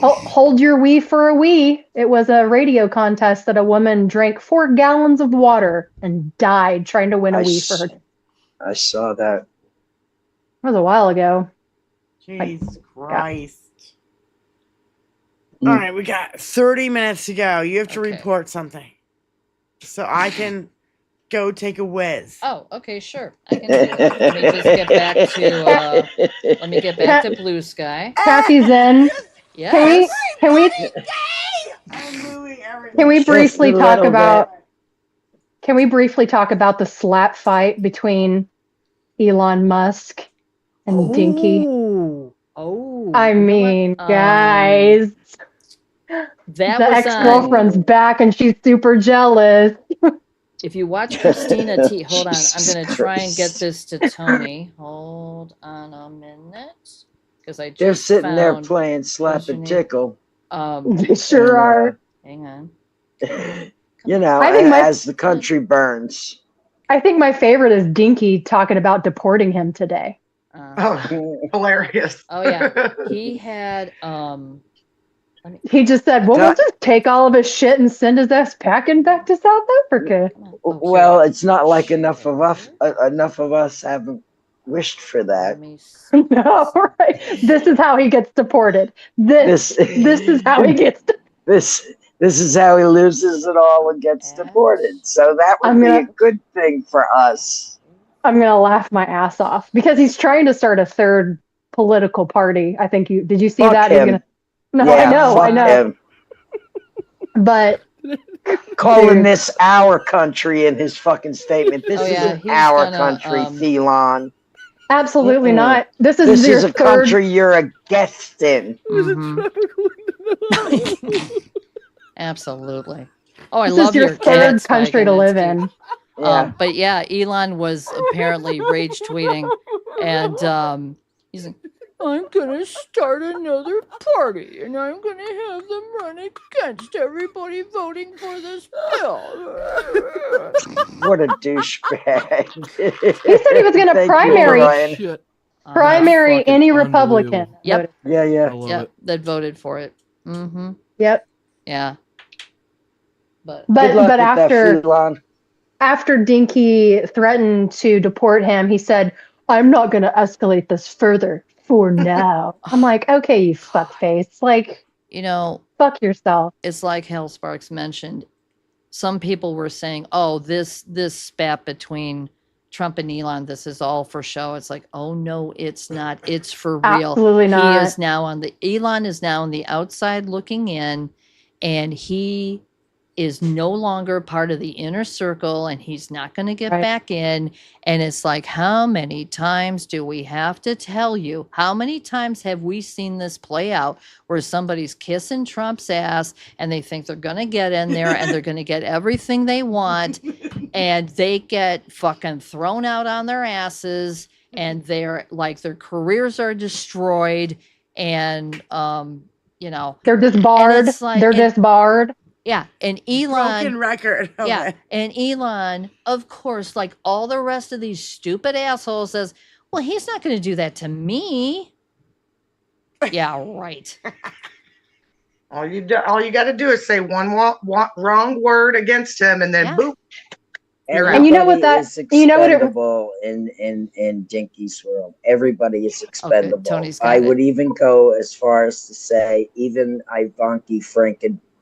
Hold your wee for a wee. It was a radio contest that a woman drank 4 gallons of water and died trying to win a wee for her. That I saw that. was a while ago. Jesus Christ. All right, we got 30 minutes to go. You have to report something. So I can go take a whiz. Oh, okay, sure. I can do it. Let me just get back to let me get back to Blue Sky. Kathy's in. Yes. Can we briefly talk about the slap fight between Elon Musk and Dinky? Oh. I mean, guys. That the was ex-girlfriend's back and she's super jealous. If you watch Christina T, hold on, I'm going to try and get this to Tony. Hold on a minute, because I just They're sitting there found playing slap and tickle. They sure are. Hang on. You know, I think as the country burns. I think my favorite is Dinky talking about deporting him today. Hilarious. Oh yeah, he had He just said, "Well, we'll just take all of his shit and send his ass packing back to South Africa." Well, it's not like enough of us haven't wished for that. No, right. This is how he gets deported. This is how he gets. This is how he loses it all and gets deported. So that would be a good thing for us. I'm gonna laugh my ass off because he's trying to start a third political party. I think did you see Fuck that? him. He's gonna. No, Yeah, I know. him. But calling this our country in his fucking statement. This isn't our country, Thelon. Absolutely not. This is a country you're a guest in. Absolutely. Oh, I This love is your your third cat, country Spike, to and live it's in. cute. Yeah. But yeah, Elon was apparently rage tweeting, and he's like, "I'm gonna start another party, and I'm gonna have them run against everybody voting for this bill." What a douchebag. He said he was going to primary any Republican. Yep. Yeah. Yep. That voted for it. Mm-hmm. Yep. Yeah. But after Dinky threatened to deport him, he said, "I'm not going to escalate this further for now." I'm like, okay, you fuckface. Like, fuck yourself. It's like Hal Sparks mentioned. Some people were saying, "Oh, this spat between Trump and Elon, this is all for show." It's like, oh no, it's not. It's for real. Absolutely not. He is now Elon is now on the outside looking in, and he is no longer part of the inner circle, and he's not going to get back in. And it's like, how many times do we have to tell you? How many times have we seen this play out where somebody's kissing Trump's ass and they think they're going to get in there and they're going to get everything they want, and they get fucking thrown out on their asses, and they're like, their careers are destroyed, and they're disbarred. They're disbarred. Yeah, and Elon Broken record. Okay. Yeah, and Elon, of course, like all the rest of these stupid assholes, says, "Well, he's not going to do that to me." Yeah, right. All you got to do is say one wrong word against him, and then boop. And you know what that? Is expendable in Dinky's world. Everybody is expendable. Tony's got I it. would even go as far as to say, even Ivanka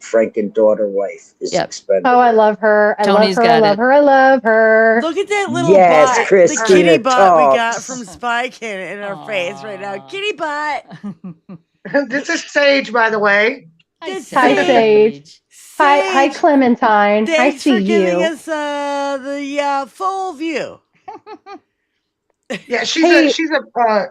Franken daughter wife is expendable. Oh, I love her. I Tony's love her. I got love it. her. I love her. Look at that little Yes, butt. Christina The kitty butt we got talks. from Spike in our face right now. Kitty butt. This is Sage, by the way. Hi, Sage. Hi, Clementine. Thanks I for see giving you. us the full view. Yeah, she's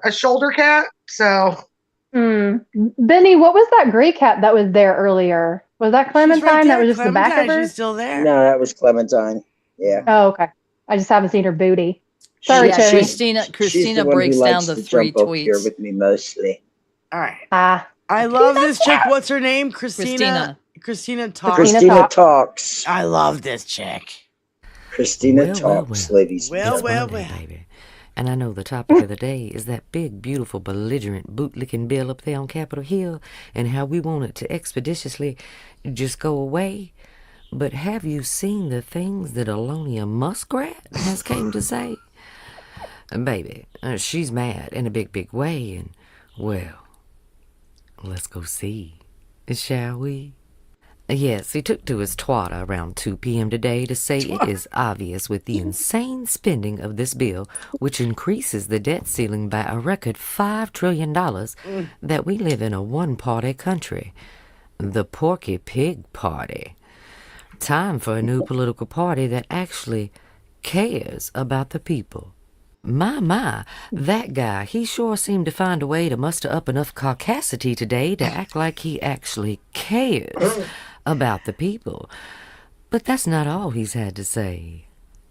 a shoulder cat. So, Benny, what was that gray cat that was there earlier? Was that Clementine? That was just the back of her. She's still there. No, that was Clementine. Yeah. Oh, okay. I just haven't seen her booty. Sorry, Tony. Christina She's the one breaks who down likes the to 3 jump up here tweets. with me mostly. All right. I love this chick. What's her name? Christina talks. Christina talks. I love this chick. Christina talks, ladies. Well. Baby. And I know the topic of the day is that big, beautiful, belligerent, boot-licking bill up there on Capitol Hill and how we want it to expeditiously just go away. But have you seen the things that Alonia Muskrat has came to say? Baby, she's mad in a big, big way, and, well, let's go see. Shall we? Yes, he took to his twatter around 2 p.m. today to say it is obvious with the insane spending of this bill, which increases the debt ceiling by a record $5 trillion, that we live in a one-party country. The Porky Pig Party. Time for a new political party that actually cares about the people. My, that guy, he sure seemed to find a way to muster up enough caucasity today to act like he actually cares about the people. But that's not all he's had to say.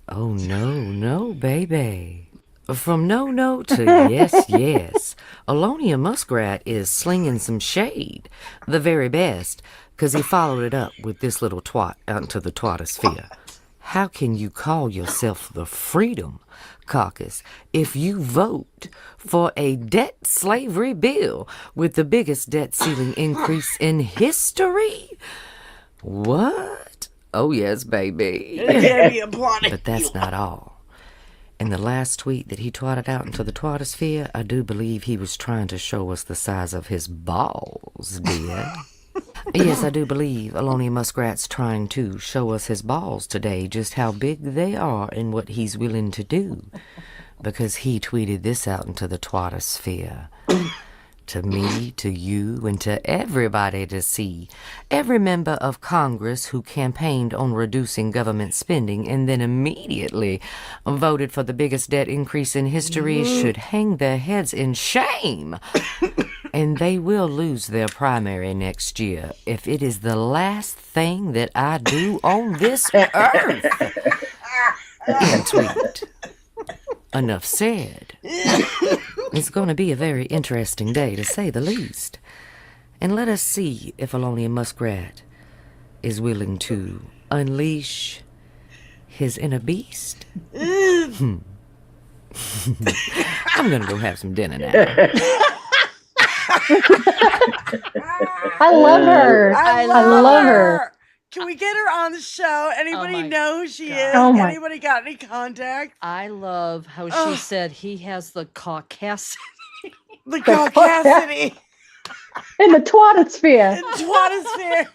Oh, no, baby. From no to yes. Alonia Muskrat is slinging some shade. The very best, 'cause he followed it up with this little twat out into the twatosphere. How can you call yourself the Freedom Caucus if you vote for a debt slavery bill with the biggest debt ceiling increase in history? What? Oh, yes, baby. But that's not all. In the last tweet that he twatted out into the twatosphere, I do believe he was trying to show us the size of his balls, dear. Yes, I do believe Alonia Muskrat's trying to show us his balls today, just how big they are and what he's willing to do. Because he tweeted this out into the twatosphere. To me, to you, and to everybody to see. Every member of Congress who campaigned on reducing government spending and then immediately voted for the biggest debt increase in history should hang their heads in shame. And they will lose their primary next year if it is the last thing that I do on this earth. End tweet. Enough said. It's going to be a very interesting day, to say the least. And let us see if Alonia Muskrat is willing to unleash his inner beast. I'm going to go have some dinner now. I love her. I love her. Can we get her on the show? Anybody know who she is? Oh my. Anybody got any contact? I love how she said he has the caucasity. The caucasity. In the twatosphere. Twatosphere.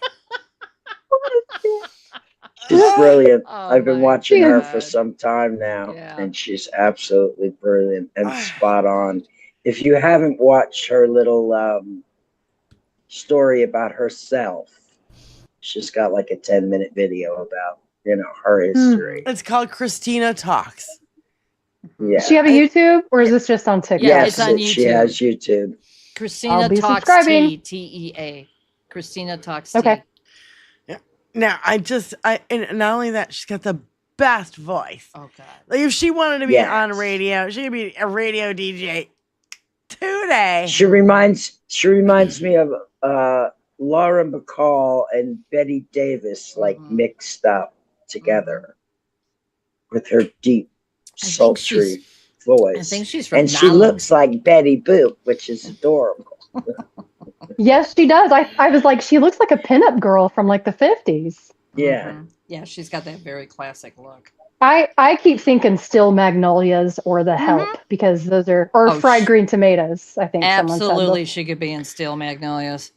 She's brilliant. Oh I've been my watching her God. for some time now, Yeah. and she's absolutely brilliant and spot on. If you haven't watched her little story about herself, she's got like a 10-minute video about, her history. It's called Christina Talks. Yeah. Does she have a YouTube, or is this just on TikTok? Yeah, it's on She YouTube. has YouTube. Christina I'll be Talks subscribing. T-E-A. Christina Talks Okay. Now, and not only that, she's got the best voice. Oh, God. Like, if she wanted to be Yes. on radio, she could be a radio DJ today. She reminds me of Laura McCall and Betty Davis, like mixed up together with her deep, sultry voice. I think she's from and she Nolens. looks like Betty Boop, which is adorable. Yes, she does. I was like, she looks like a pinup girl from like the 50s. Yeah. Yeah, she's got that very classic look. I keep thinking Still Magnolias or The Help, because those are, or Fried Green Tomatoes, I think someone said. Absolutely, she could be in Steel Magnolias.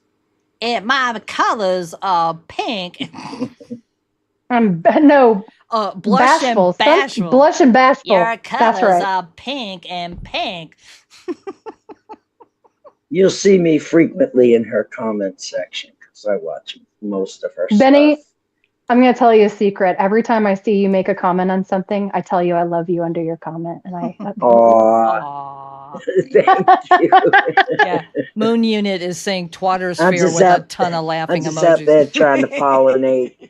And my colors are pink. No. Blush Bashful. and bashful. Blush and bashful. Your That's colors right. are pink and pink. You'll see me frequently in her comment section because I watch most of her Benny, stuff. I'm going to tell you a secret. Every time I see you make a comment on something, I tell you I love you under your comment. And Aww. Thank you. Yeah. Moon Unit is saying I'm twattersphere just with a out- ton of laughing I'm just out emojis. there trying to pollinate.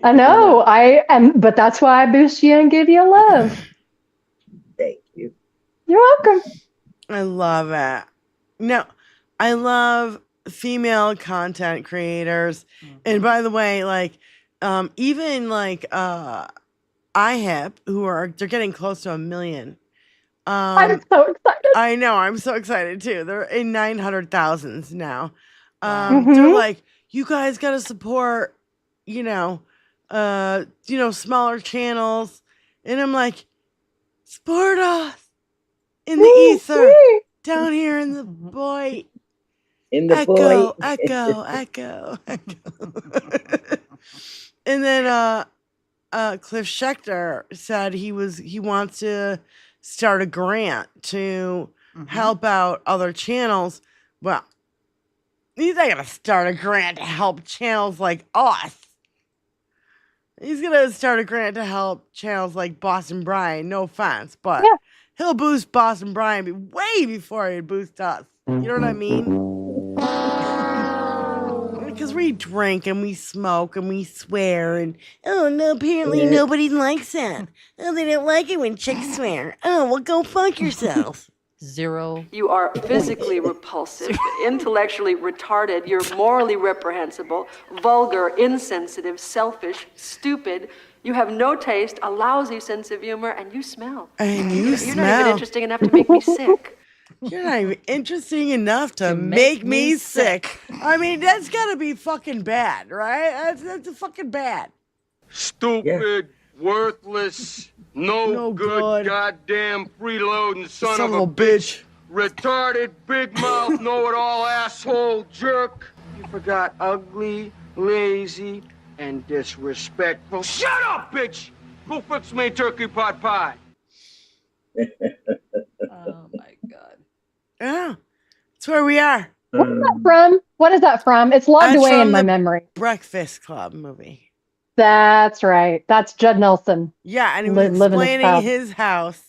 I know. I am, but that's why I boost you and give you love. Thank you. You're welcome. I love it. No, I love female content creators. And by the way, like, even like iHip, they're getting close to 1 million. I'm so excited. I know, I'm so excited too. They're in 900,000s now. They're Mhm. like, you guys got to support, smaller channels. And I'm like, support us in the ether, down here in the void. in the echo, boy. echo. And then Cliff Schecter said he wants to start a grant to help out other channels. Well, he's not gonna start a grant to help channels like us. He's gonna start a grant to help channels like Boston Brian. No offense, but he'll boost Boston Brian way before he'd boost us. You know what I mean? Because we drink and we smoke and we swear and oh no, apparently nobody likes that. Oh, they don't like it when chicks swear. Oh, well, go fuck yourself. Zero. You are physically repulsive, intellectually retarded, you're morally reprehensible, vulgar, insensitive, selfish, stupid. You have no taste, a lousy sense of humor, and you smell. And you smell. You're not even interesting enough to make me sick. You're not even interesting enough to make me sick. I mean, that's gotta be fucking bad, right? That's fucking bad. Stupid, worthless, no good, goddamn freeloading son of a bitch. Retarded, big mouth, know-it-all asshole jerk. You forgot ugly, lazy, and disrespectful. Shut up, bitch! Go fix me a turkey pot pie. Oh my god. Yeah, that's where we are. What's that from? What is that from? It's logged That's away from in my the memory. Breakfast Club movie. That's right. That's Judd Nelson. Yeah, and he was living explaining his his house.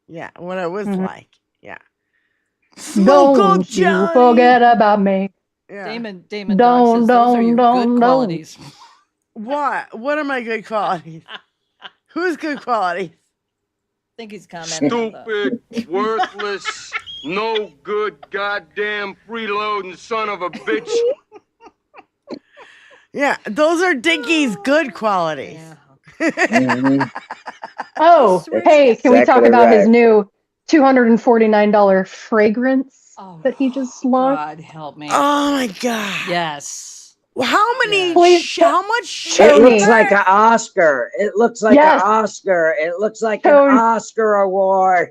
Yeah, what it was like. Yeah. Don't you forget about me. Yeah. Damon Doc says those are your good qualities. What? What are my good qualities? Who's good qualities? I think he's commenting on that. Stupid, worthless, no good, goddamn freeloading son of a bitch. Yeah, those are Dinky's good qualities. Oh, hey, can we talk about his new $249 fragrance that he just launched? God help me. Oh my god. Yes. Well, how many? How much? It looks like an Oscar. It looks like Yes. an Oscar. It looks like Tony. an Oscar award.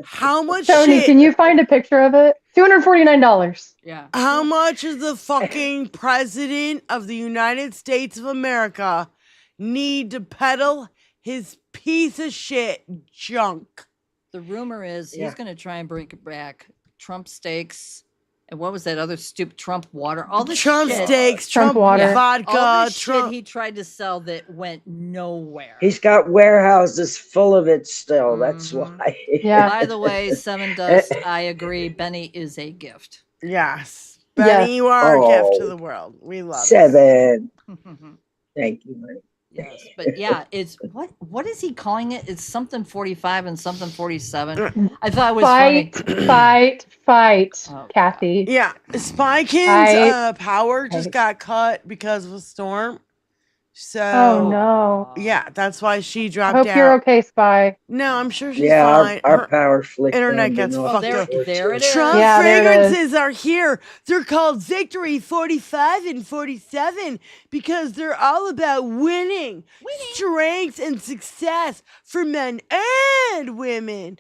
How much? Tony, shit? can you find a picture of it? $249. Yeah. How much does the fucking president of the United States of America need to peddle his piece of shit junk? The rumor is he's going to try and bring back Trump steaks. And what was that other stupid Trump water? All the Trump shit. steaks, Trump water. vodka, All the Trump. shit he tried to sell that went nowhere. He's got warehouses full of it still. That's why. By the way, Seven Dust, I agree. Benny is a gift. Yes. Benny, you are a gift to the world. We love Seven. Thank you, Mike. Yes, but yeah, it's what is he calling it? It's something 45 and something 47. I thought it was Fight, Kathy. Yeah, Spykin's power just got cut because of a storm. So, Oh no. Yeah, that's why she dropped Hope out. you're okay, Spy. No, I'm sure she's Yeah, fine. our Her power flicked. internet down gets to fucked North up. there it is. Trump Yeah, there it is. fragrances are here. They're called Victory 45 and 47 because they're all about winning, strength, and success for men and women.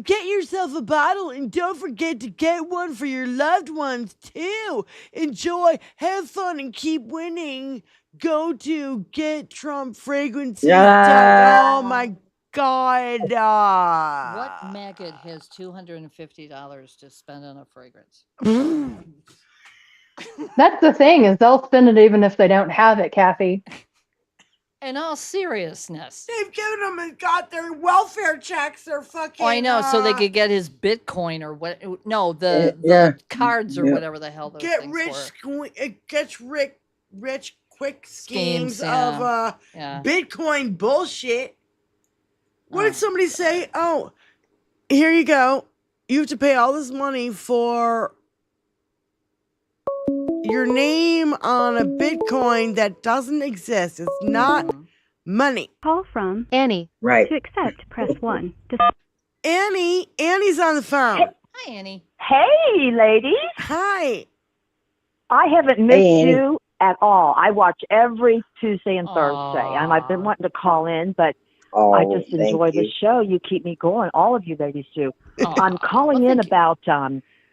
Get yourself a bottle and don't forget to get one for your loved ones too. Enjoy, have fun, and keep winning. Go to gettrumpfragrances. Yeah. Oh my God. What maggot has $250 to spend on a fragrance? That's the thing, is they'll spend it even if they don't have it, Kathy. In all seriousness. They've given them and got their welfare checks. They're fucking. Oh, I know, so they could get his Bitcoin or what? No, the cards or whatever the hell those get things rich. were. It gets rich quick schemes yeah. of Yeah. Bitcoin bullshit. What did somebody say? Oh, here you go. You have to pay all this money for your name on a Bitcoin that doesn't exist. It's not money. Call from Annie. Right. To accept, press 1. Annie's on the phone. Hi, Annie. Hey, ladies. Hi. I haven't missed Hey, Annie. you at all. I watch every Tuesday and Thursday, and I've been wanting to call in, but I just thank enjoy the you. show. You keep me going. All of you ladies do. I'm calling in about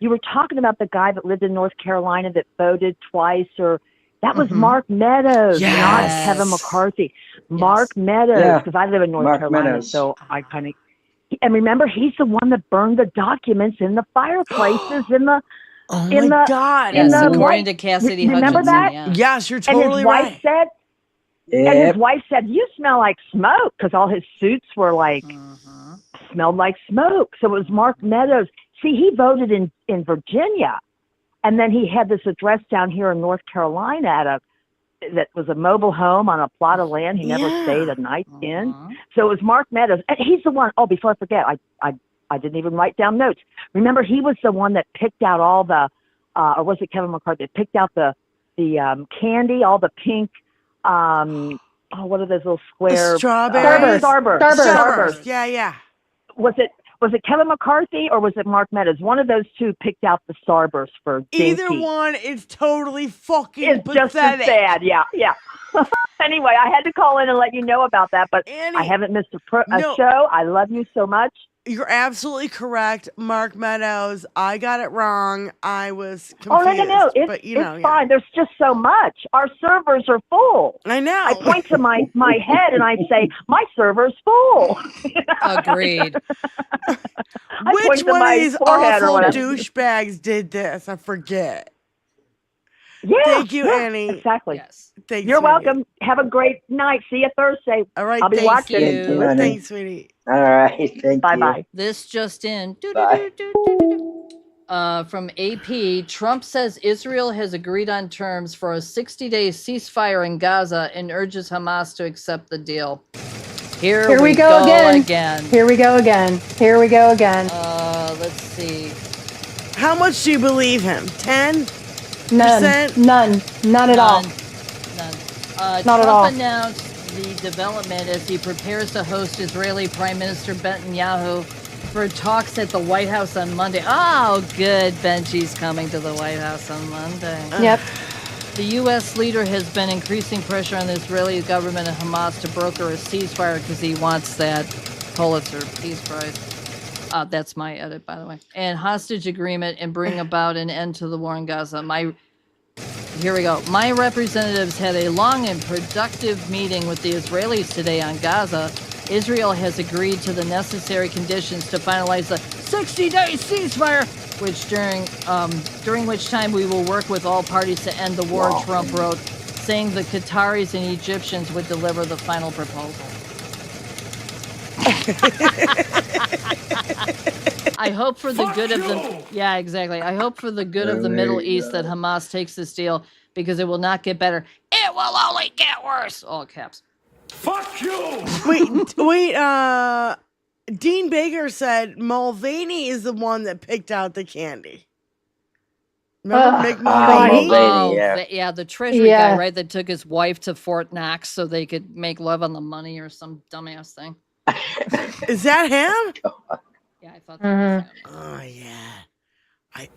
you were talking about the guy that lived in North Carolina that voted twice, or that was Mark Meadows, not Kevin McCarthy. Mark Meadows, because I live in North Carolina, so I kind of. And remember, he's the one that burned the documents in the fireplaces in the. Oh my God! Yes, according to Cassidy remember Hutchinson. that? Yeah. Yes, you're And totally his wife right. said. And his wife said, "You smell like smoke," because all his suits were like smelled like smoke. So it was Mark Meadows. See, he voted in Virginia, and then he had this address down here in North Carolina that was a mobile home on a plot of land he never stayed a night in. So it was Mark Meadows, and he's the one. Oh, before I forget, I didn't even write down notes. Remember, he was the one that picked out all the, or was it Kevin McCarthy? That picked out the candy, all the pink. What are those little square? Strawberries. Starburst. Yeah. Was it Kevin McCarthy or was it Mark Meadows? One of those two picked out the Starburst for Either Dinky. one is totally fucking It's pathetic. just as bad. Yeah. Anyway, I had to call in and let you know about that, but I haven't missed a show. I love you so much. You're absolutely correct, Mark Meadows. I got it wrong. I was confused. Oh, no. It's fine. There's just so much. Our servers are full. I know. I point to my head and I say, my server's full. Agreed. Which one of these awful douchebags did this? I forget. Yeah. Thank you, Annie. Exactly. Yes. Thanks, You're sweetie. welcome. Have a great night. See you Thursday. All right. I'll be watching. Thanks, sweetie. All right. Thank Bye-bye. This just in. Bye. From AP, Trump says Israel has agreed on terms for a 60-day ceasefire in Gaza and urges Hamas to accept the deal. Here we go again. Here we go again. Here we go again. Let's see. How much do you believe him? 10? None at all. None. Not at Trump all. announced the development as he prepares to host Israeli Prime Minister Netanyahu for talks at the White House on Monday. Oh, good. Benji's coming to the White House on Monday. Yep. The U.S. leader has been increasing pressure on the Israeli government and Hamas to broker a ceasefire because he wants that Pulitzer Peace Prize. That's my edit, by the way. And hostage agreement and bring about an end to the war in Gaza. Here we go. My representatives had a long and productive meeting with the Israelis today on Gaza. Israel has agreed to the necessary conditions to finalize the 60-day ceasefire, which during which time we will work with all parties to end the war, Trump wrote, saying the Qataris and Egyptians would deliver the final proposal. I hope for the good of the I hope for the good of the Middle East that Hamas takes this deal because it will not get better. It will only get worse. All caps. Fuck you! Wait, Dean Baker said Mulvaney is the one that picked out the candy. Remember Mick Mulvaney? The Treasury guy, right? That took his wife to Fort Knox so they could make love on the money or some dumbass thing. Is that him? Yeah, I thought that was him. Oh, yeah.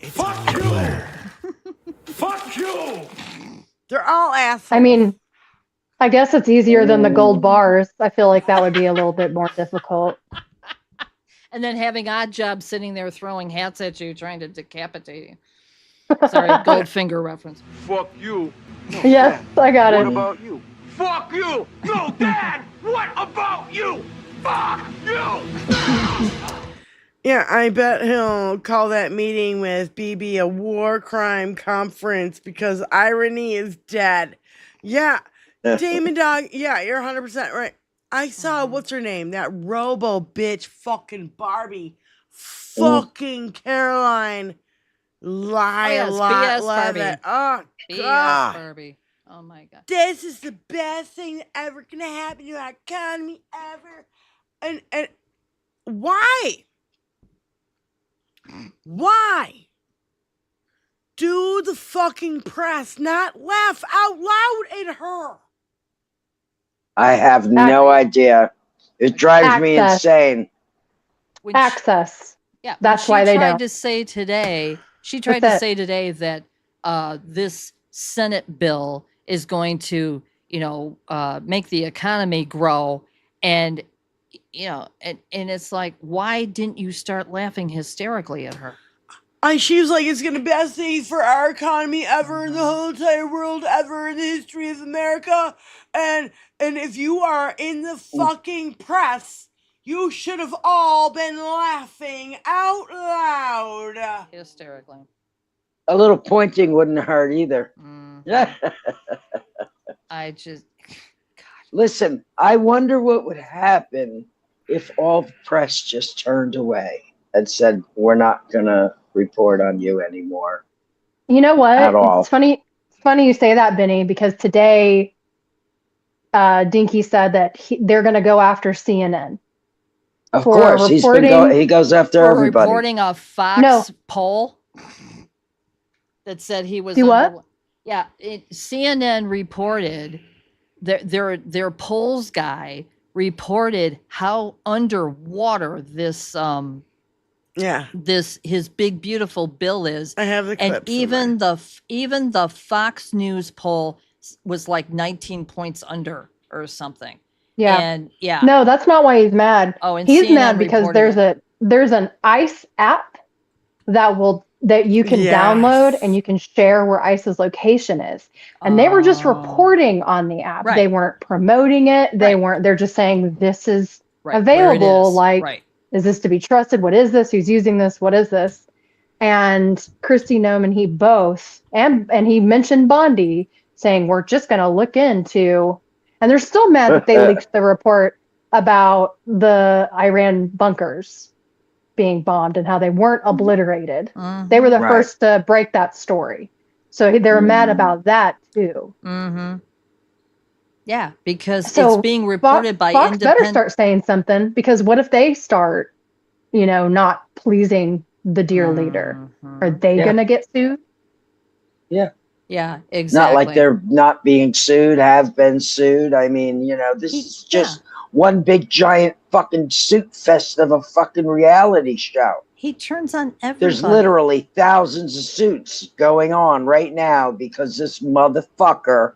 Fuck you! Fuck you! They're all assholes. I mean, I guess it's easier than the gold bars. I feel like that would be a little bit more difficult. And then having Odd Job sitting there throwing hats at you, trying to decapitate you. Sorry, Goldfinger reference. Fuck you. Yes, I got it. What about you? Fuck you! No, Dad! What about you? Fuck you! Yeah, I bet he'll call that meeting with BB a war crime conference because irony is dead. Yeah, Damon Dog, yeah, you're 100% right. I saw, what's her name? That robo bitch fucking Barbie. Fucking Caroline. BS Barbie. Oh, BS God. Barbie. Oh, my God. This is the best thing that ever gonna happen to our economy ever. And why? Why do the fucking press not laugh out loud at her? I have no idea. It drives me insane. Access. Yeah, that's why they don't. She tried to say today that this Senate bill is going to, make the economy grow, and and it's like, why didn't you start laughing hysterically at her? And she was like, it's going to be the best thing for our economy ever in the whole entire world, ever in the history of America. And if you are in the fucking press, you should have all been laughing out loud. Hysterically. A little pointing wouldn't hurt either. Yeah. I just... Listen, I wonder what would happen if all the press just turned away and said, we're not going to report on you anymore. You know what? At all. It's funny you say that, Benny, because today Dinky said that they're going to go after CNN. Of course, he goes after for everybody. reporting a Fox poll that said he was... Yeah, CNN reported... Their polls guy reported how underwater this his big beautiful bill is. I have the clip. And even the Fox News poll was like 19 points under or something. Yeah. And yeah. No, that's not why he's mad. Oh, and he's CNN mad because there's an ICE app that you can download and you can share where ICE's location is. And they were just reporting on the app. Right. They weren't promoting it. They're just saying this is available. Is this to be trusted? What is this? Who's using this? What is this? And Christy Nome and he both, and he mentioned Bondi saying, we're just going to look into, and they're still mad that they leaked the report about the Iran bunkers being bombed and how they weren't obliterated. They were the first to break that story. So they were mad about that too. Yeah, because it's being reported by Fox independent... better start saying something, because what if they start, not pleasing the dear leader? Are they going to get sued? Yeah. Yeah, It's exactly. not like they're not being sued, have been sued. I mean, this is just one big giant fucking suit fest of a fucking reality show. He turns on everybody. There's literally thousands of suits going on right now because this motherfucker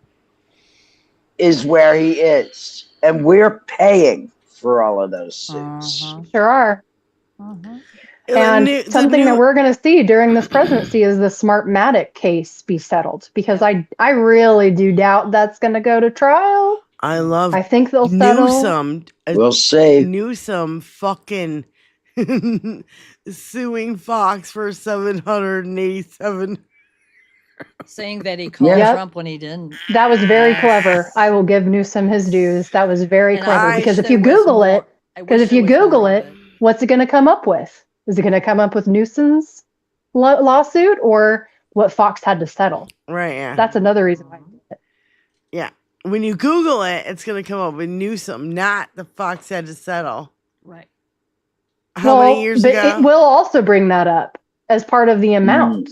is where he is. And we're paying for all of those suits. Sure are. And something that we're going to see during this presidency is the Smartmatic case be settled, because I really do doubt that's going to go to trial. I think they'll settle. Newsom. We'll see. Newsom fucking suing Fox for 787. Saying that he called Trump when he didn't. That was very clever. I will give Newsom his dues. That was very clever, because if you Google it, what's it going to come up with? Is it going to come up with Newsom's lawsuit or what Fox had to settle? Right, yeah. That's another reason why. Yeah. When you Google it, it's going to come up with Newsom, not the Fox had to settle. Right. How many years ago? It will also bring that up as part of the amount.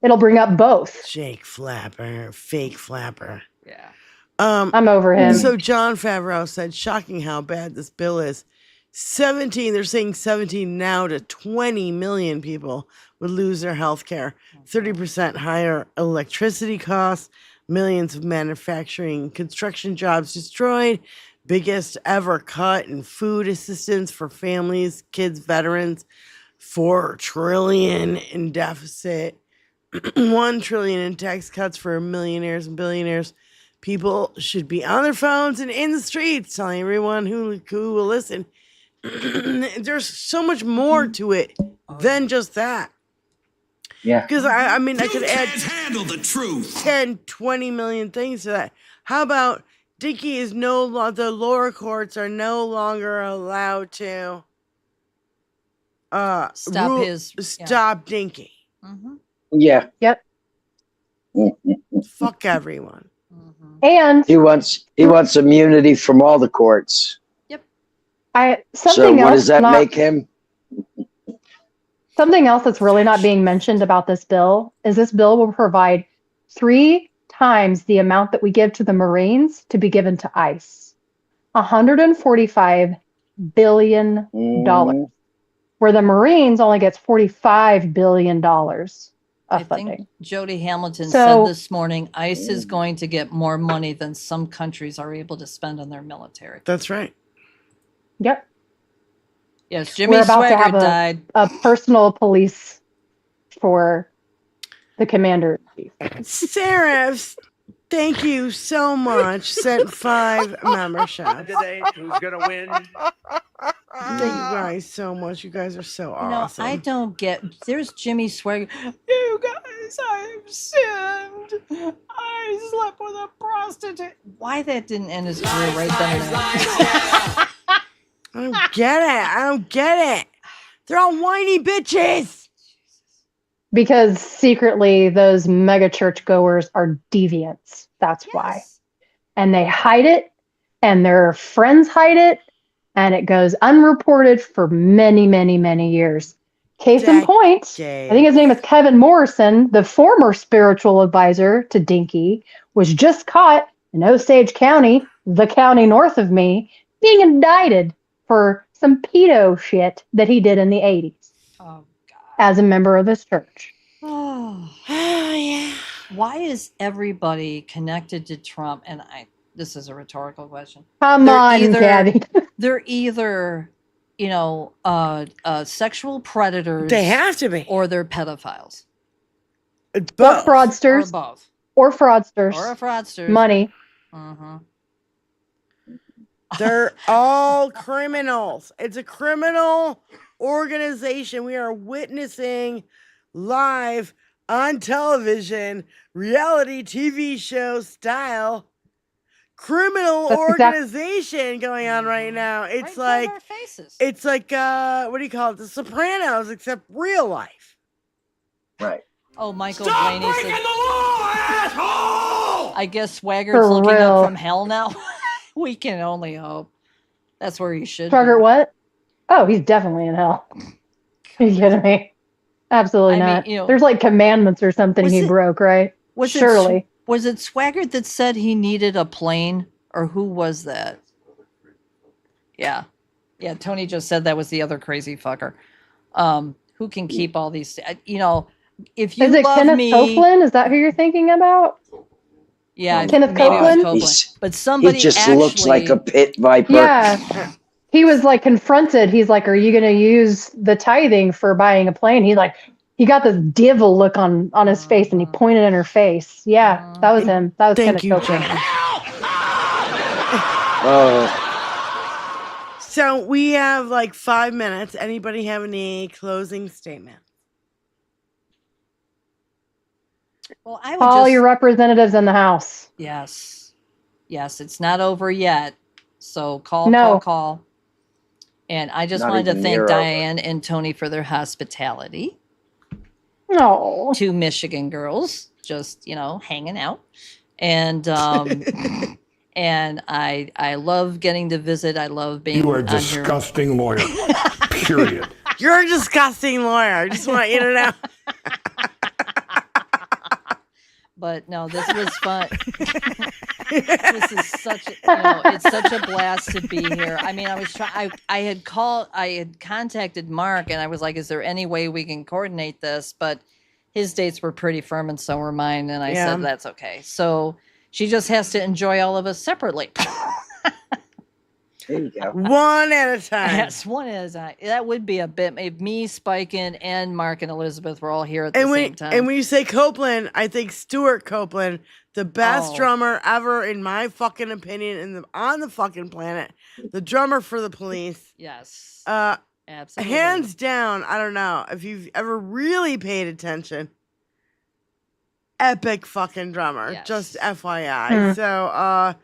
It'll bring up both. Jake Flapper, fake Flapper. Yeah. I'm over him. So John Favreau said, shocking how bad this bill is. 17, they're saying 17 now to 20 million people would lose their health care. 30% higher electricity costs, millions of manufacturing construction jobs destroyed, biggest ever cut in food assistance for families, kids, veterans, $4 trillion in deficit, $1 trillion in tax cuts for millionaires and billionaires. People should be on their phones and in the streets telling everyone who will listen. There's so much more to it than just that. Yeah. Because I mean, I could add handle the truth. 10, 20 million things to that. How about Dinky is the lower courts are no longer allowed to stop Dinky. Yeah. Yep. Fuck everyone. And he wants immunity from all the courts. So what does that make him? Something else that's really not being mentioned about this bill is this bill will provide 3 times the amount that we give to the Marines to be given to ICE. $145 billion, where the Marines only gets $45 billion of funding. Think Jody Hamilton said this morning, ICE is going to get more money than some countries are able to spend on their military. That's right. Yep. Yes, Jimmy Swaggart died. A personal police for the commander in chief. Seraph, thank you so much. Sent 5 memberships. Candidate who's going to win. Thank you guys so much. You guys are so awesome. I don't get. There's Jimmy Swagger. You guys, I've sinned. I slept with a prostitute. Why that didn't end his career right then and there? I don't get it. I don't get it. They're all whiny bitches. Because secretly, those mega church goers are deviants. That's why. And they hide it, and their friends hide it, and it goes unreported for many, many, many years. Case in point, I think his name is Kevin Morrison, the former spiritual advisor to Dinky, was just caught in Osage County, the county north of me, being indicted for some pedo shit that he did in the 80s. Oh, God. As a member of his church. Oh, yeah. Why is everybody connected to Trump? And this is a rhetorical question. Come on, Gabby. They're either, sexual predators. They have to be. Or they're pedophiles. Or fraudsters. Or both. Or fraudsters. Or fraudsters. Money. Uh-huh. They're all criminals. It's a criminal organization. We are witnessing live on television, reality TV show style criminal organization going on right now. It's like it's like what do you call it? The Sopranos, except real life. Right. Oh, Michael Stop Blaney breaking said, the law, asshole! I guess Swaggert's For looking real. up from hell now. We can only hope. That's where he should Swaggart be. what? Oh, he's definitely in hell. Are you kidding me? Absolutely I mean, not. There's like commandments or something he broke, right? Surely. Was it Swaggart that said he needed a plane? Or who was that? Yeah. Yeah, Tony just said that was the other crazy fucker. Who can keep all these... if you Is it love Kenneth me... Copeland? Is that who you're thinking about? Yeah, Kenneth maybe it was Copeland? Copeland. But somebody He just actually... looks like a pit viper. Yeah. He was like confronted. He's like, are you going to use the tithing for buying a plane? He's like, he got this devil look on his face and he pointed in her face. Yeah, that was him. That was Thank Kenneth you, Copeland. So we have like 5 minutes. Anybody have any closing statement? Well, I would Call your representatives in the House. Yes. Yes, it's not over yet. So call. And I just Not wanted to even thank near over. Diane and Tony for their hospitality. No. 2 Michigan girls just, hanging out. And and I love getting to visit. I love being You are a on here. disgusting lawyer. Period. You're a disgusting lawyer. I just want you to know. But no, this was fun. This is it's such a blast to be here. I mean, I had contacted Mark and I was like, is there any way we can coordinate this? But his dates were pretty firm and so were mine. And I said, that's okay. So she just has to enjoy all of us separately. There you go. One at a time. Yes, one at a time. That would be a bit. If me, Spiken, and Mark and Elizabeth were all here at the same time. And when you say Copeland, I think Stuart Copeland, the best drummer ever, in my fucking opinion, on the fucking planet. The drummer for the Police. Yes. Absolutely. Hands down, I don't know if you've ever really paid attention. Epic fucking drummer. Yes. Just FYI. So,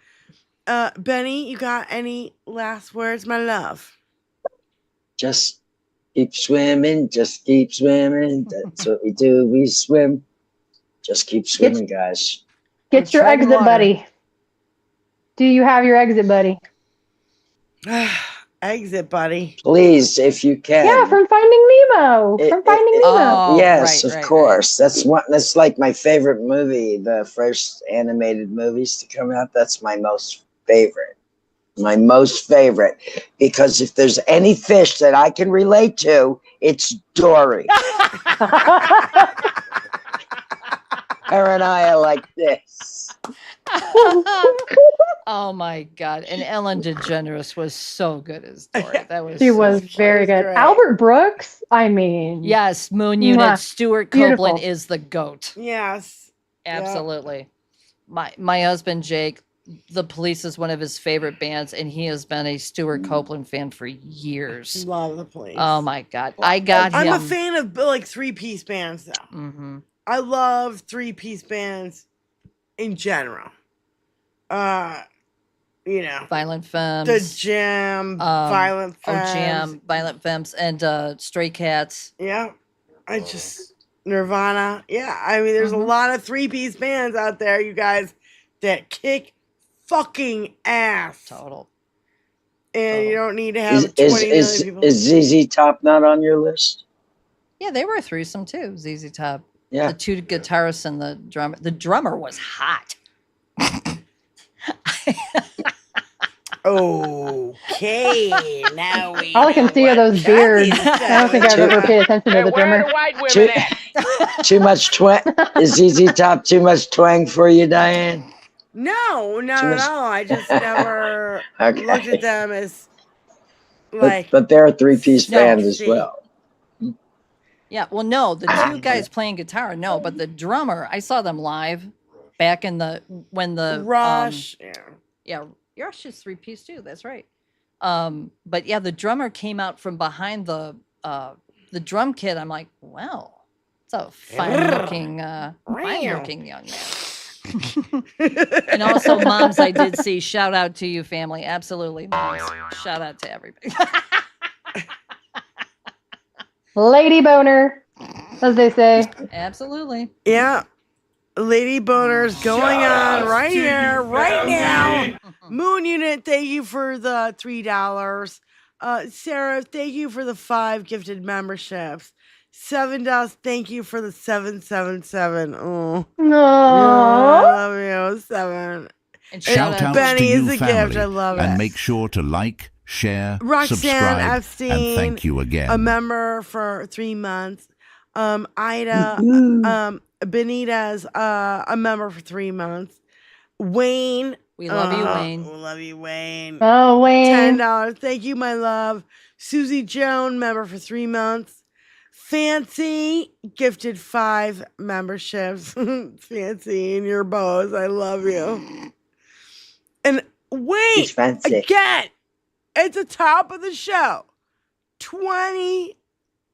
Benny, you got any last words, my love? Just keep swimming. Just keep swimming. That's what we do. We swim. Just keep swimming, guys. Get your exit buddy. Do you have your exit buddy? Exit buddy. Please, if you can. Yeah, from Finding Nemo. Yes, of course. That's like my favorite movie. The first animated movies to come out. That's my most favorite. My most favorite. Because if there's any fish that I can relate to, it's Dory. Her and I are like this. Oh my God! And Ellen DeGeneres was so good as Dora. That was She was very good. great. Albert Brooks, I mean. Yes, Moon Unit. Mwah. Stuart Beautiful. Copeland is the goat. Yes. Absolutely. My husband Jake, The Police is one of his favorite bands, and he has been a Stuart Copeland fan for years. Love The Police. Oh my God! I got him. I'm a fan of like 3-piece bands, though. Mm-hmm. I love 3-piece bands in general. You know, Violent Femmes, The Jam, Violent Femmes. Jam, Violent Femmes, and Stray Cats. Yeah, I just Nirvana. Yeah, I mean, there's a lot of 3-piece bands out there, you guys, that kick fucking ass. Total. And you don't need to have 20 million people. Is ZZ Top not on your list? Yeah, they were a threesome too. ZZ Top. Yeah. The 2 guitarists and the drummer. The drummer was hot. Okay, now we. All I can see are those beards. I don't think I've ever paid attention to the drummer. Too much twang. Is ZZ Top too much twang for you, Diane? No, Too much- I just never Okay. looked at them as like. But they're a 3-piece No, band as see. well. Yeah, well, no, the 2 guys playing guitar, no, but the drummer, I saw them live back in when the Rush. Yeah, Rush is 3-piece too. That's right. But yeah, the drummer came out from behind the drum kit. I'm like, wow, it's a fine looking young man. And also, moms, I did see. Shout out to you, family. Absolutely, moms. Shout out to everybody. Lady boner, as they say. Absolutely. Yeah. Lady boners going on right here, right now. Moon Unit, thank you for the $3. Sarah, thank you for the 5 gifted memberships. $7, thank you for the 777. Oh, No. I love you, 7. Shout out Benny to is you, a family, gift. I love and it. make sure to like, share, Roxanne subscribe, Epstein, and thank you again. a member for 3 months. Ida, Benitez, a member for 3 months. Wayne, we love you, Wayne. We love you, Wayne. Oh, Wayne. $10. Thank you, my love. Susie Joan, member for 3 months. Fancy gifted 5 memberships. Fancy and your bows. I love you. And wait, again, at the top of the show, 20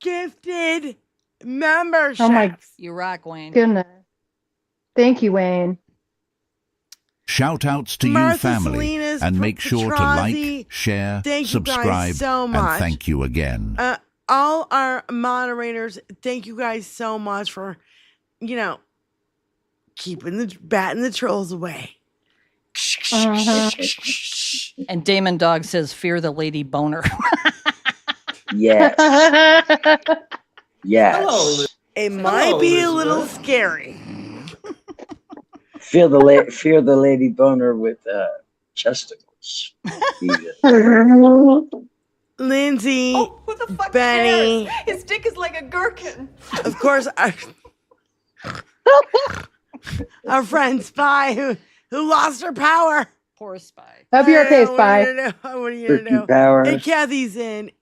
gifted memberships. Oh my You rock, Wayne. goodness. Thank you, Wayne. Shout outs to you, Martha family, Salinas, and make sure to Petrozzi, like, share, thank you guys subscribe, so and much. thank you again. All our moderators, thank you guys so much for, keeping the batting the trolls away. And Damon Dog says, "Fear the lady boner." Yes. Yes. It might be a little scary. Fear the lady boner with chesticles. Lindsay, Benny. His dick is like a gherkin. Of course, our friend Spy who lost her power. Poor Spy. Hope you're okay, Spy. What are you gonna do? Powers. And Kathy's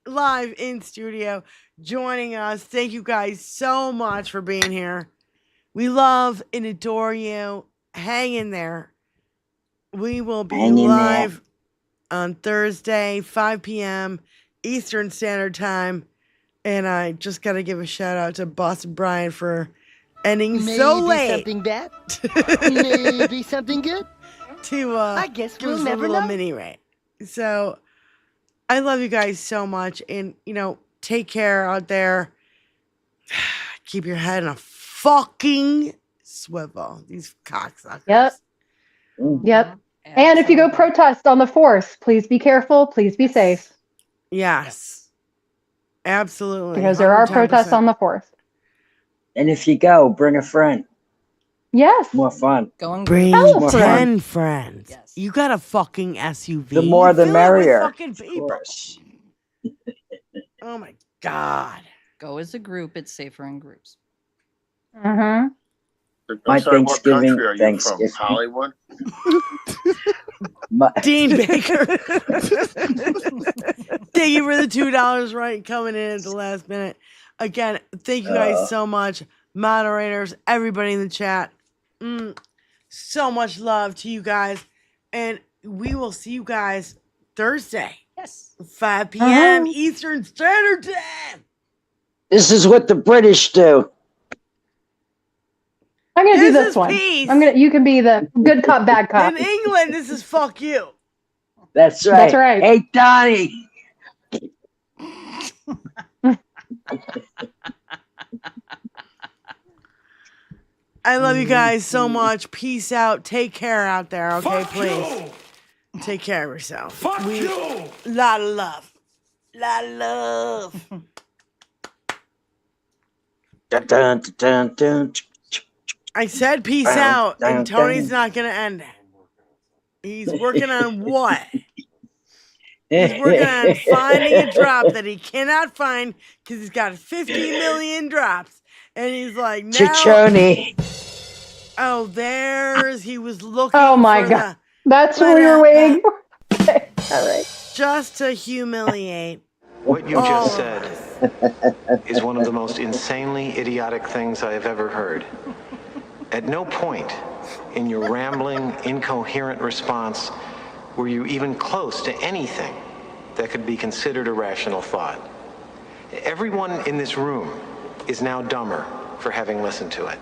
live in studio, joining us. Thank you guys so much for being here. We love and adore you. Hang in there. We will be live on Thursday, 5 p.m. Eastern Standard Time. And I just got to give a shout out to Boston Brian for ending so late. Something bad? Maybe something good? I guess give we'll us never a little know. mini rate. So I love you guys so much. And, take care out there. Keep your head in a fucking swivel. These cocksuckers. Yep. Yep. And if you go protest on the 4th, please be careful. Please be safe. Yes. Absolutely. Because there are 110%. protests on the 4th. And if you go, bring a friend. Yes. More fun. Bring More 10 fun. friends. You got a fucking SUV. The more the Fill it with merrier. fucking people. Oh my God. Go as a group. It's safer in groups. Mm-hmm. My I'm sorry, what Thanksgiving- country are you Thanksgiving. from? Hollywood? Dean Baker. Thank you for the $2 right coming in at the last minute. Again, thank you guys so much. Moderators, everybody in the chat. So much love to you guys. And we will see you guys Thursday. Yes. 5 p.m. Eastern Standard Time. This is what the British do. I'm gonna do This this is one. peace. You can be the good cop, bad cop. In England, this is fuck you. That's right. That's right. Hey, Donnie. I love you guys so much. Peace out. Take care out there, okay? Fuck Please. Take care of yourself. Fuck you. Lot of love. Lot of love. Dun, dun, dun, dun. I said peace out, and Tony's not going to end it. He's working on what? He's working on finding a drop that he cannot find because he's got 50 million drops. And he's like, now. Chichoni. Oh, he was looking Oh my for god. That's what we were waiting for. Okay. All right. Just to humiliate. What you just said is one of the most insanely idiotic things I have ever heard. At no point in your rambling, incoherent response were you even close to anything that could be considered a rational thought. Everyone in this room is now dumber for having listened to it.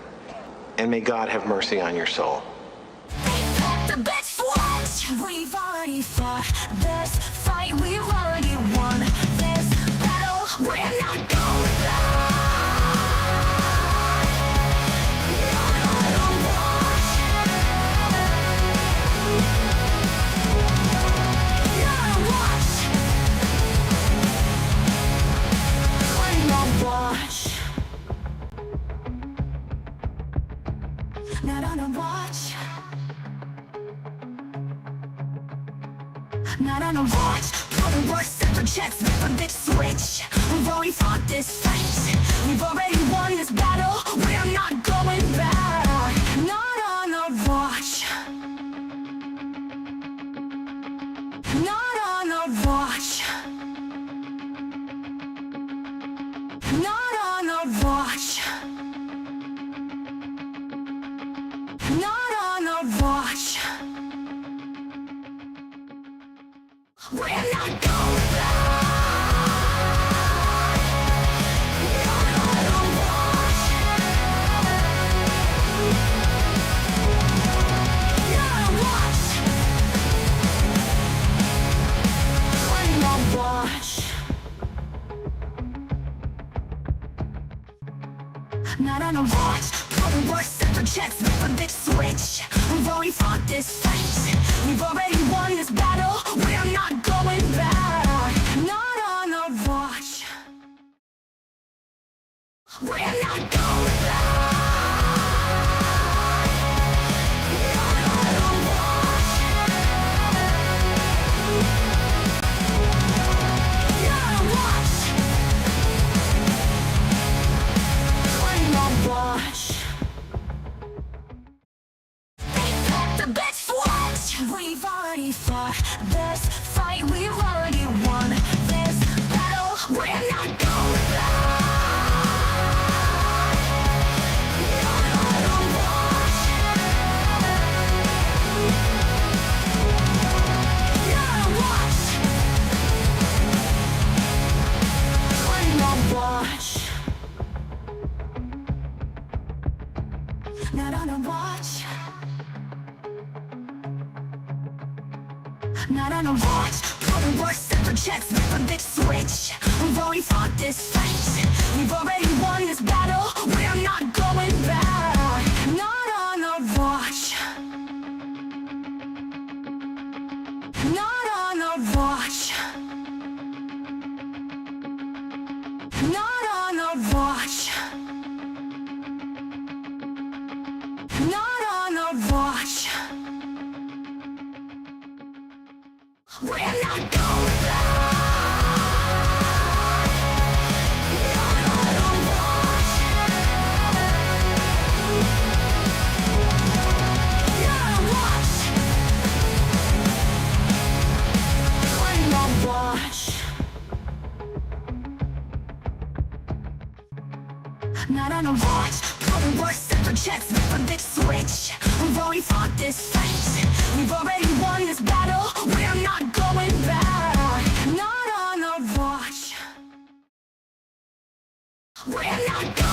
And may God have mercy on your soul. The best fight we've already fought. This fight we've already won. This battle we're not going back. Not on a watch. Not on a watch. For the worst Suffragettes, for this switch. We've already fought this fight. We've already won this battle. We're not going back. Not on a watch. Not on a watch. Not on a watch. Not on a watch. We're not going back. Not on a watch. Not on a watch. I'm on watch. Not on a watch. For the worst Suffragettes, for this switch. We've already fought this fight. We've already won this battle. We're not going back. Not on a watch. We're not going back. Not on a watch. Not on a watch. I'm on watch. The best fight we've already fought. This fight we've already won. This battle we're not going back. Not on a watch. Not on a watch. I'm on watch. Not on a watch. Not on a watch. For the worst Suffragettes, for this switch. We've already fought this fight. We've already won this battle. We're not going back. Not on a watch. Not on a watch. Not on a watch. Not on a watch. We're not going back. Not on a watch. Not on a watch. All the worst suffragettes from this switch. We've already fought this fight. We've already won this battle. We're not going back. Not on our watch. We're not going